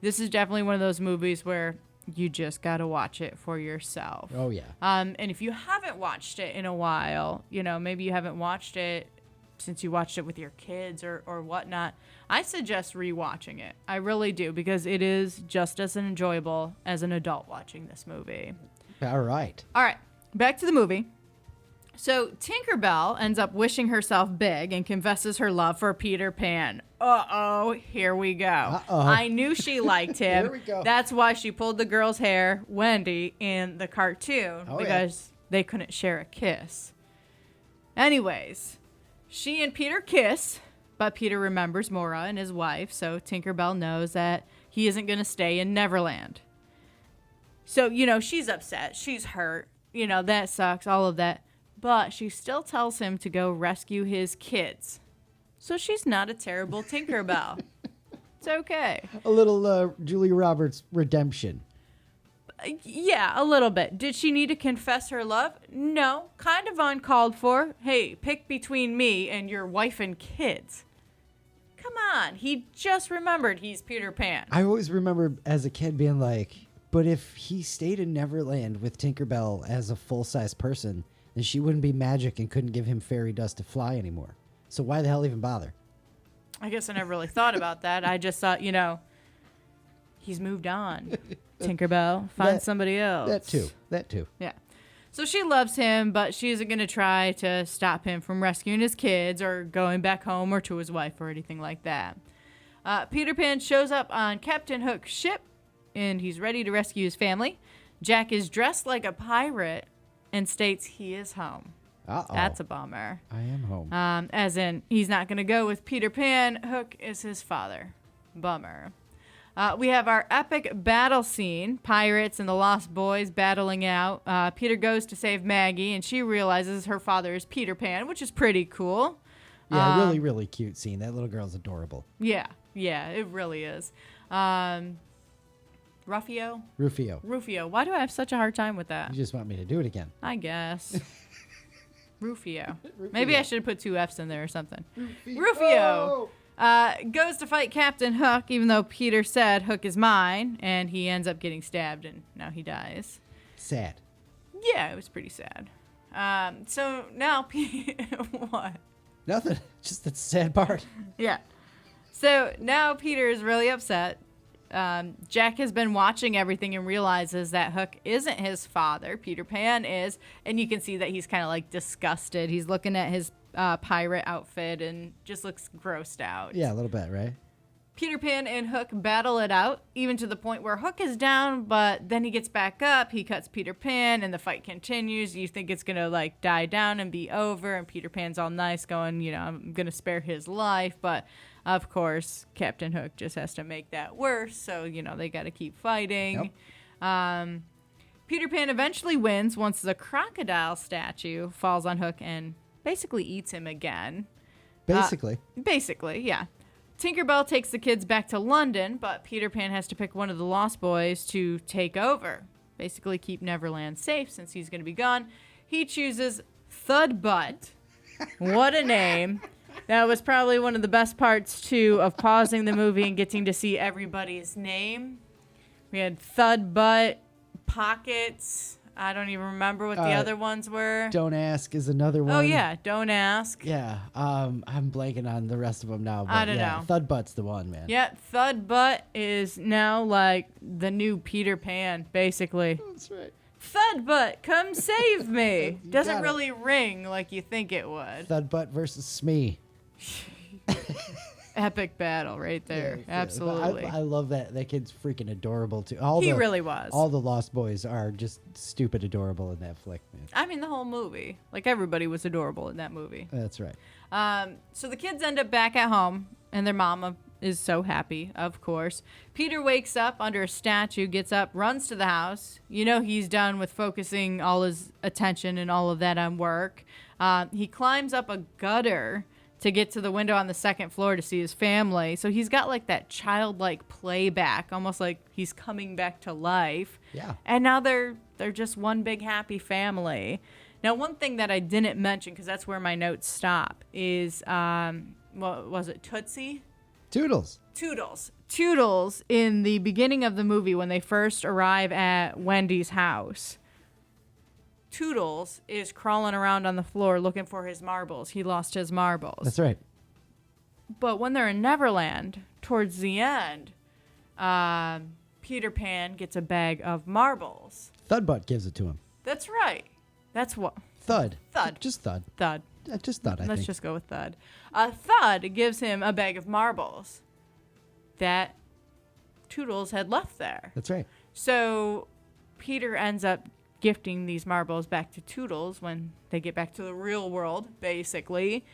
This is definitely one of those movies where you just got to watch it for yourself. Oh, yeah. And if you haven't watched it in a while, maybe you haven't watched it since you watched it with your kids or whatnot, I suggest rewatching it. I really do, because it is just as enjoyable as an adult watching this movie. All right. All right, back to the movie. So Tinkerbell ends up wishing herself big and confesses her love for Peter Pan. Uh-oh, here we go. Uh-oh. I knew she liked him. Here we go. That's why she pulled the girl's hair, Wendy, in the cartoon, because they couldn't share a kiss. Anyways, she and Peter kiss, but Peter remembers Maura and his wife, so Tinkerbell knows that he isn't going to stay in Neverland. So, she's upset. She's hurt. That sucks, all of that. But she still tells him to go rescue his kids. So she's not a terrible Tinkerbell. It's okay. A little Julia Roberts redemption. Yeah, a little bit. Did she need to confess her love? No. Kind of uncalled for. Hey, pick between me and your wife and kids. Come on. He just remembered he's Peter Pan. I always remember as a kid being like, but if he stayed in Neverland with Tinkerbell as a full-size person, then she wouldn't be magic and couldn't give him fairy dust to fly anymore. So why the hell even bother? I guess I never really thought about that. I just thought, he's moved on. Tinkerbell, find somebody else. That too. Yeah. So she loves him, but she isn't going to try to stop him from rescuing his kids or going back home or to his wife or anything like that. Peter Pan shows up on Captain Hook's ship, and he's ready to rescue his family. Jack is dressed like a pirate and states he is home. Uh-oh. That's a bummer. I am home. As in, he's not going to go with Peter Pan. Hook is his father. Bummer. We have our epic battle scene, pirates and the Lost Boys battling out. Peter goes to save Maggie, and she realizes her father is Peter Pan, which is pretty cool. Yeah, really, really cute scene. That little girl's adorable. Yeah, it really is. Rufio? Rufio. Why do I have such a hard time with that? You just want me to do it again. I guess. Rufio. Maybe I should have put 2 F's in there or something. Rufio. Goes to fight Captain Hook, even though Peter said Hook is mine, and he ends up getting stabbed, and now he dies. Sad. Yeah, it was pretty sad. So now, what? Nothing. Just the sad part. Yeah. So now Peter is really upset. Jack has been watching everything and realizes that Hook isn't his father. Peter Pan is. And you can see that he's kind of like disgusted. He's looking at his pirate outfit and just looks grossed out. Yeah, a little bit, right? Peter Pan and Hook battle it out, even to the point where Hook is down, but then he gets back up, he cuts Peter Pan, and the fight continues. You think it's going to, like, die down and be over, and Peter Pan's all nice going, you know, I'm going to spare his life, but, of course, Captain Hook just has to make that worse, so, you know, they got to keep fighting. Yep. Peter Pan eventually wins once the crocodile statue falls on Hook and basically eats him again. Basically, yeah. Tinkerbell takes the kids back to London, but Peter Pan has to pick one of the Lost Boys to take over. Basically keep Neverland safe since he's going to be gone. He chooses Thudbutt. What a name. That was probably one of the best parts, too, of pausing the movie and getting to see everybody's name. We had Thudbutt, Pockets. I don't even remember what the other ones were. Don't Ask is another one. Oh, yeah. Don't Ask. Yeah. I'm blanking on the rest of them now. But I don't know. Thudbutt's the one, man. Yeah, Thudbutt is now like the new Peter Pan, basically. That's right. Thudbutt, come save me. Doesn't really ring like you think it would. Thudbutt versus Smee. Epic battle right there. Yeah, absolutely. I love that. That kid's freaking adorable, too. He really was. All the Lost Boys are just stupid adorable in that flick, man. I mean, the whole movie. Like, everybody was adorable in that movie. That's right. So the kids end up back at home, and their mama is so happy, of course. Peter wakes up under a statue, gets up, runs to the house. You know he's done with focusing all his attention and all of that on work. He climbs up a gutter to get to the window on the second floor to see his family. So he's got like that childlike playback, almost like he's coming back to life. Yeah. And now they're just one big happy family. Now, one thing that I didn't mention, because that's where my notes stop, is, what was it, Tootsie? Toodles. Toodles in the beginning of the movie when they first arrive at Wendy's house. Toodles is crawling around on the floor looking for his marbles. He lost his marbles. That's right. But when they're in Neverland, towards the end, Peter Pan gets a bag of marbles. Thudbutt gives it to him. That's right. That's what? Thud. Thud. Just Thud. Thud. Just Thud, I think. Let's just go with Thud. Thud gives him a bag of marbles that Toodles had left there. That's right. So Peter ends up gifting these marbles back to Toodles when they get back to the real world, basically.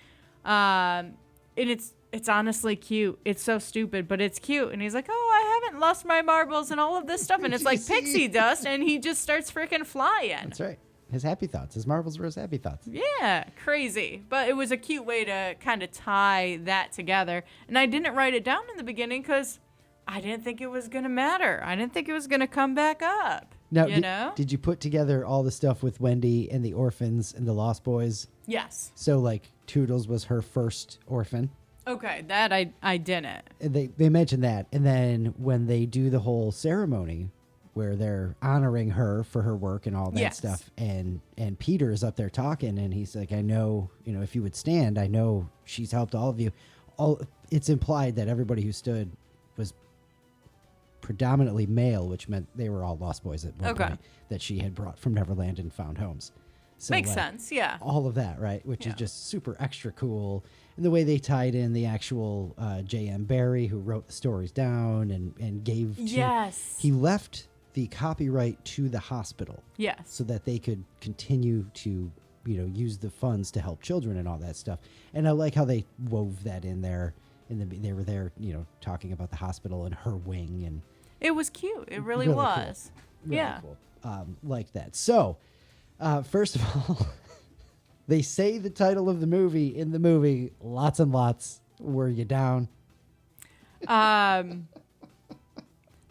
And it's honestly cute. It's so stupid, but it's cute. And he's like, oh, I haven't lost my marbles and all of this stuff. And it's like pixie dust, and he just starts freaking flying. That's right. His happy thoughts. His marbles were his happy thoughts. Yeah, crazy. But it was a cute way to kind of tie that together. And I didn't write it down in the beginning because I didn't think it was going to matter. I didn't think it was going to come back up. Now, did you put together all the stuff with Wendy and the orphans and the Lost Boys? Yes. So, like, Toodles was her first orphan. Okay, that I didn't. They mentioned that. And then when they do the whole ceremony where they're honoring her for her work and all that stuff, and Peter is up there talking, and he's like, I know, if you would stand, I know she's helped all of you. It's implied that everybody who stood was predominantly male, which meant they were all Lost Boys at one point that she had brought from Neverland and found homes. So, makes sense, yeah. All of that, right? Which is just super extra cool. And the way they tied in the actual J.M. Barrie, who wrote the stories down and gave to... Yes. He left the copyright to the hospital. Yes. So that they could continue to, use the funds to help children and all that stuff. And I like how they wove that in there and they were there, talking about the hospital and her wing, and it was cute. It really Really was. really Yeah. cool. Like that. So, first of all, they say the title of the movie in the movie, lots and lots. Were you down?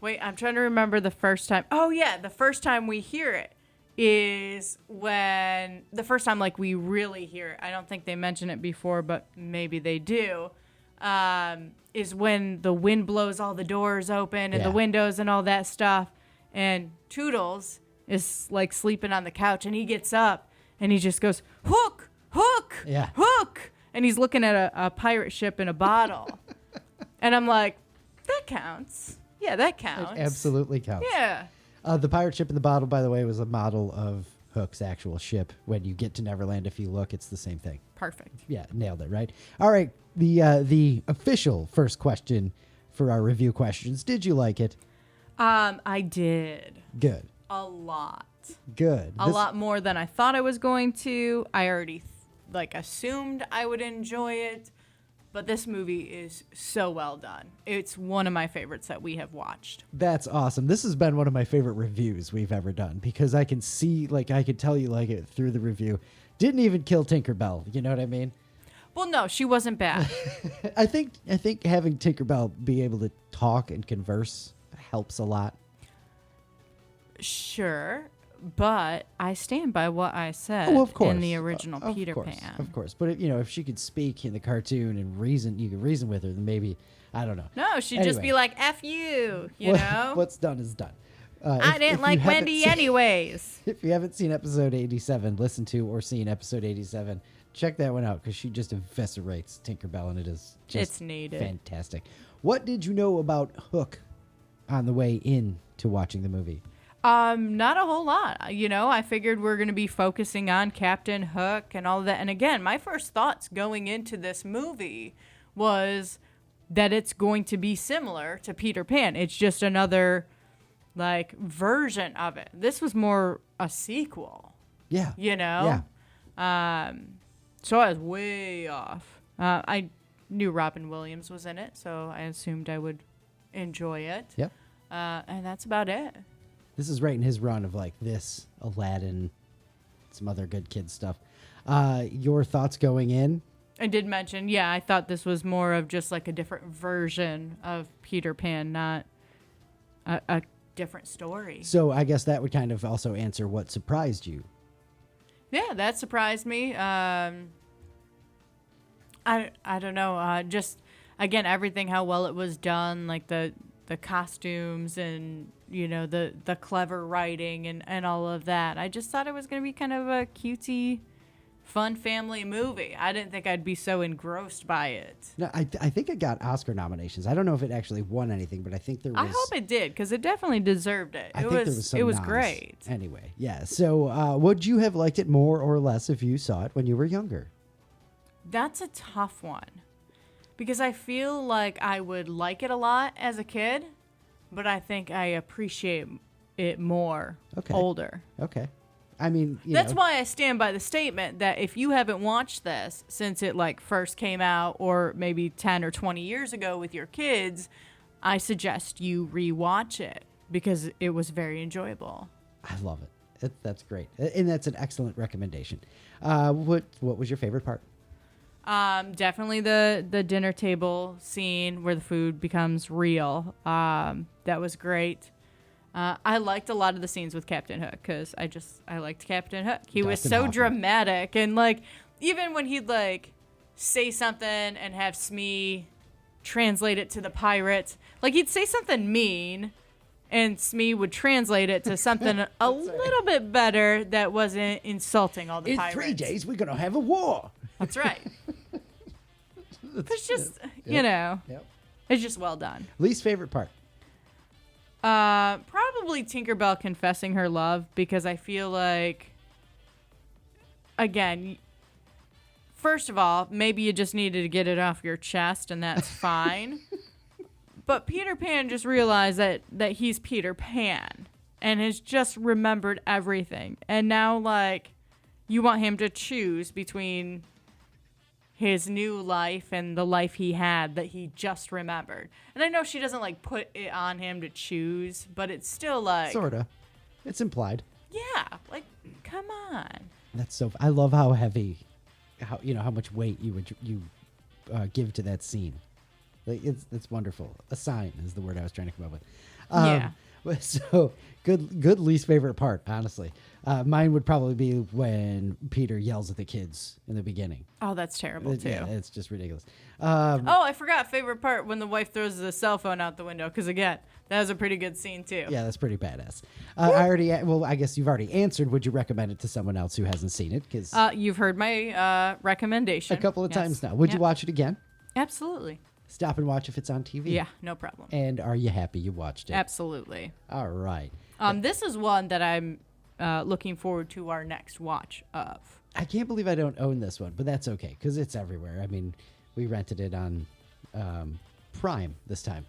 Wait, I'm trying to remember the first time. Oh yeah, the first time we hear it is when the first time like we really hear it. I don't think they mention it before, but maybe they do. Is when the wind blows all the doors open and the windows and all that stuff, and Toodles is like sleeping on the couch, and he gets up and he just goes, "Hook, hook, hook," and he's looking at a pirate ship in a bottle, and I'm like, that counts. Yeah, that counts. It absolutely counts. Yeah. The pirate ship in the bottle, by the way, was a model of Hook's actual ship. When you get to Neverland, if you look, it's the same thing. Perfect. Yeah, nailed it, right? All right, the official first question for our review questions. Did you like it? I did. Good. A lot. Good. A lot more than I thought I was going to. I already assumed I would enjoy it. But this movie is so well done. It's one of my favorites that we have watched. That's awesome. This has been one of my favorite reviews we've ever done because I can see, I could tell you like it through the review. Didn't even kill Tinkerbell. You know what I mean? Well, no, she wasn't bad. I think having Tinkerbell be able to talk and converse helps a lot. Sure. But I stand by what I said in the original Peter Pan. Of course. But, if she could speak in the cartoon and you could reason with her, then maybe, I don't know. No, she'd just be like, F you, you know? What's done is done. I didn't like Wendy anyways. If you haven't seen episode 87, listen to or seen episode 87, check that one out because she just eviscerates Tinkerbell, and it is just fantastic. What did you know about Hook on the way in to watching the movie? Not a whole lot. I figured we're going to be focusing on Captain Hook and all of that. And again, my first thoughts going into this movie was that it's going to be similar to Peter Pan. It's just another, version of it. This was more a sequel. Yeah. Yeah. So I was way off. I knew Robin Williams was in it, so I assumed I would enjoy it. Yep. And that's about it. This is right in his run of this, Aladdin, some other good kid stuff. Your thoughts going in? I did mention, I thought this was more of just a different version of Peter Pan, not a different story. So I guess that would kind of also answer what surprised you. Yeah, that surprised me. I don't know. Just, again, everything, how well it was done, the costumes and the clever writing and all of that. I just thought it was going to be kind of a cutesy, fun family movie. I didn't think I'd be so engrossed by it. No, I think it got Oscar nominations. I don't know if it actually won anything, but I think there was. I hope it did because it definitely deserved it. I think there was some it was noms. great. Anyway, yeah. So would you have liked it more or less if you saw it when you were younger? That's a tough one. Because I feel like I would like it a lot as a kid, but I think I appreciate it more older. Okay. I mean, that's why I stand by the statement that if you haven't watched this since it first came out or maybe 10 or 20 years ago with your kids, I suggest you rewatch it because it was very enjoyable. I love it. That's great. And that's an excellent recommendation. What was your favorite part? Definitely the dinner table scene where the food becomes real. That was great. I liked a lot of the scenes with Captain Hook because I liked Captain Hook. He was so dramatic and even when he'd say something and have Smee translate it to the pirates, he'd say something mean and Smee would translate it to something a little bit better that wasn't insulting all the pirates. In 3 days, we're going to have a war. That's right. It's just, it's just well done. Least favorite part? Probably Tinkerbell confessing her love because I feel again, first of all, maybe you just needed to get it off your chest and that's fine. But Peter Pan just realized that he's Peter Pan and has just remembered everything. And now, you want him to choose between his new life and the life he had that he just remembered. And I know she doesn't like put it on him to choose, but it's still like Sorta. It's implied. Yeah, like come on. That's so. I love how heavy, how much weight you give to that scene. Like it's wonderful. A sign is the word I was trying to come up with. Yeah. So good least favorite part, honestly. Mine would probably be when Peter yells at the kids in the beginning. Oh, that's terrible too. Yeah, it's just ridiculous. Oh, I forgot favorite part when the wife throws the cell phone out the window. Because again, that was a pretty good scene too. Yeah, that's pretty badass. I guess you've already answered. Would you recommend it to someone else who hasn't seen it? Because you've heard my recommendation a couple of times now. Would you watch it again? Absolutely. Stop and watch if it's on TV. Yeah, no problem. And are you happy you watched it? Absolutely. All right. This is one that I'm looking forward to our next watch of. I can't believe I don't own this one, but that's okay because it's everywhere. I mean, we rented it on Prime this time.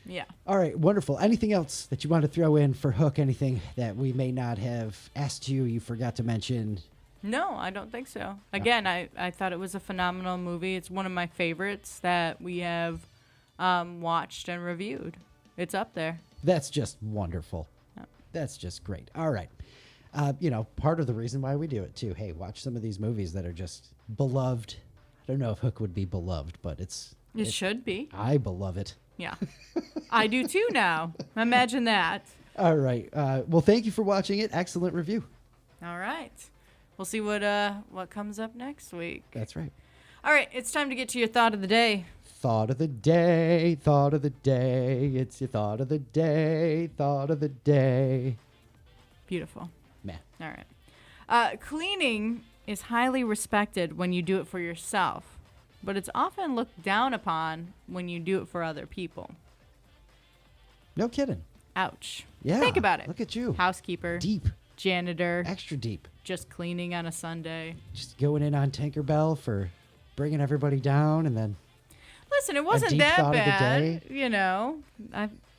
Yeah. All right, wonderful. Anything else that you want to throw in for Hook? Anything that we may not have asked you forgot to mention? No, I don't think so. Again, I thought it was a phenomenal movie. It's one of my favorites that we have watched and reviewed. It's up there. That's just wonderful. Yep. That's just great. All right. Part of the reason why we do it, too. Hey, watch some of these movies that are just beloved. I don't know if Hook would be beloved, but it should be. I beloved it. Yeah. I do, too, now. Imagine that. All right. Well, thank you for watching it. Excellent review. All right. We'll see what comes up next week. That's right. All right, it's time to get to your thought of the day. Thought of the day, thought of the day. It's your thought of the day, thought of the day. Beautiful. Meh. All right. Cleaning is highly respected when you do it for yourself, but it's often looked down upon when you do it for other people. No kidding. Ouch. Yeah. Think about it. Look at you. Housekeeper. Deep. Janitor. Extra deep. Just cleaning on a Sunday. Just going in on Tinkerbell for bringing everybody down, and then listen, it wasn't deep that thought of the bad. day. You know,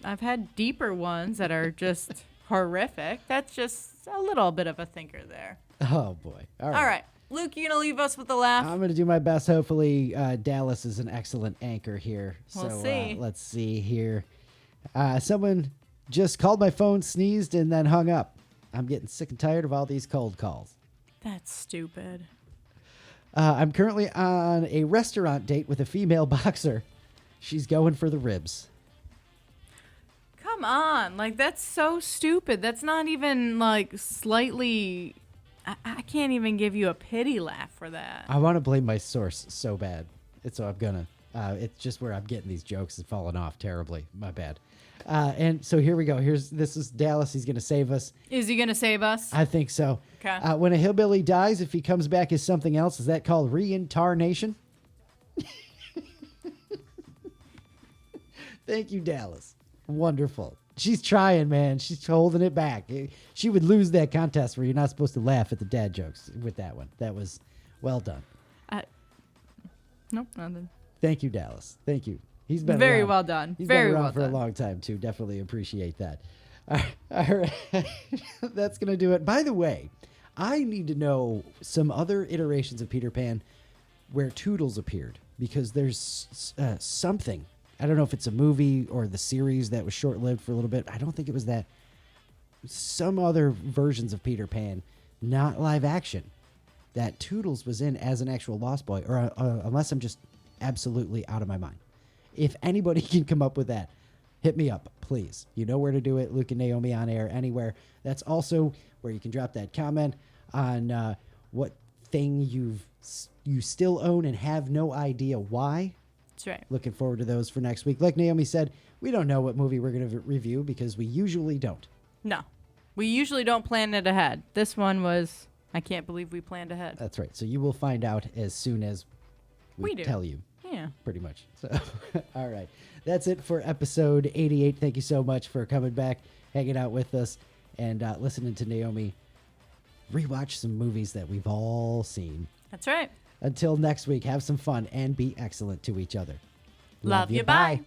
I've had deeper ones that are just horrific. That's just a little bit of a thinker there. Oh boy. All right. Luke, you gonna leave us with a laugh? I'm gonna do my best. Hopefully, Dallas is an excellent anchor here. We'll So see. Let's see here. Someone just called my phone, sneezed, and then hung up. I'm getting sick and tired of all these cold calls. That's stupid. I'm currently on a restaurant date with a female boxer. She's going for the ribs. Come on. Like, that's so stupid. That's not even, like, slightly... I can't even give you a pity laugh for that. I want to blame my source so bad. So I'm going to. It's just where I'm getting these jokes and falling off terribly. My bad. And so here we go. This is Dallas. He's going to save us. Is he going to save us? I think so. Okay. When a hillbilly dies, if he comes back as something else, is that called reincarnation? Thank you, Dallas. Wonderful. She's trying, man. She's holding it back. She would lose that contest where you're not supposed to laugh at the dad jokes with that one. That was well done. Nope, nothing. Thank you, Dallas. Thank you. He's been very around. well done. He's very been around well for done. a long time too. Definitely appreciate that. All right. That's gonna do it. By the way, I need to know some other iterations of Peter Pan where Toodles appeared, because there's something. I don't know if it's a movie or the series that was short-lived for a little bit. I don't think it was that. Some other versions of Peter Pan, not live action, that Toodles was in as an actual Lost Boy, or unless I'm just absolutely out of my mind. If anybody can come up with that, hit me up, please. You know where to do it. Luke and Naomi on air, anywhere. That's also where you can drop that comment on what thing you still own and have no idea why. That's right. Looking forward to those for next week. Like Naomi said, we don't know what movie we're going to review because we usually don't. No. We usually don't plan it ahead. This one was, I can't believe we planned ahead. That's right. So you will find out as soon as we do. tell you. Yeah. Pretty much. So, all right. That's it for episode 88. Thank you so much for coming back, hanging out with us, and listening to Naomi rewatch some movies that we've all seen. That's right. Until next week, have some fun and be excellent to each other. Love you. Bye.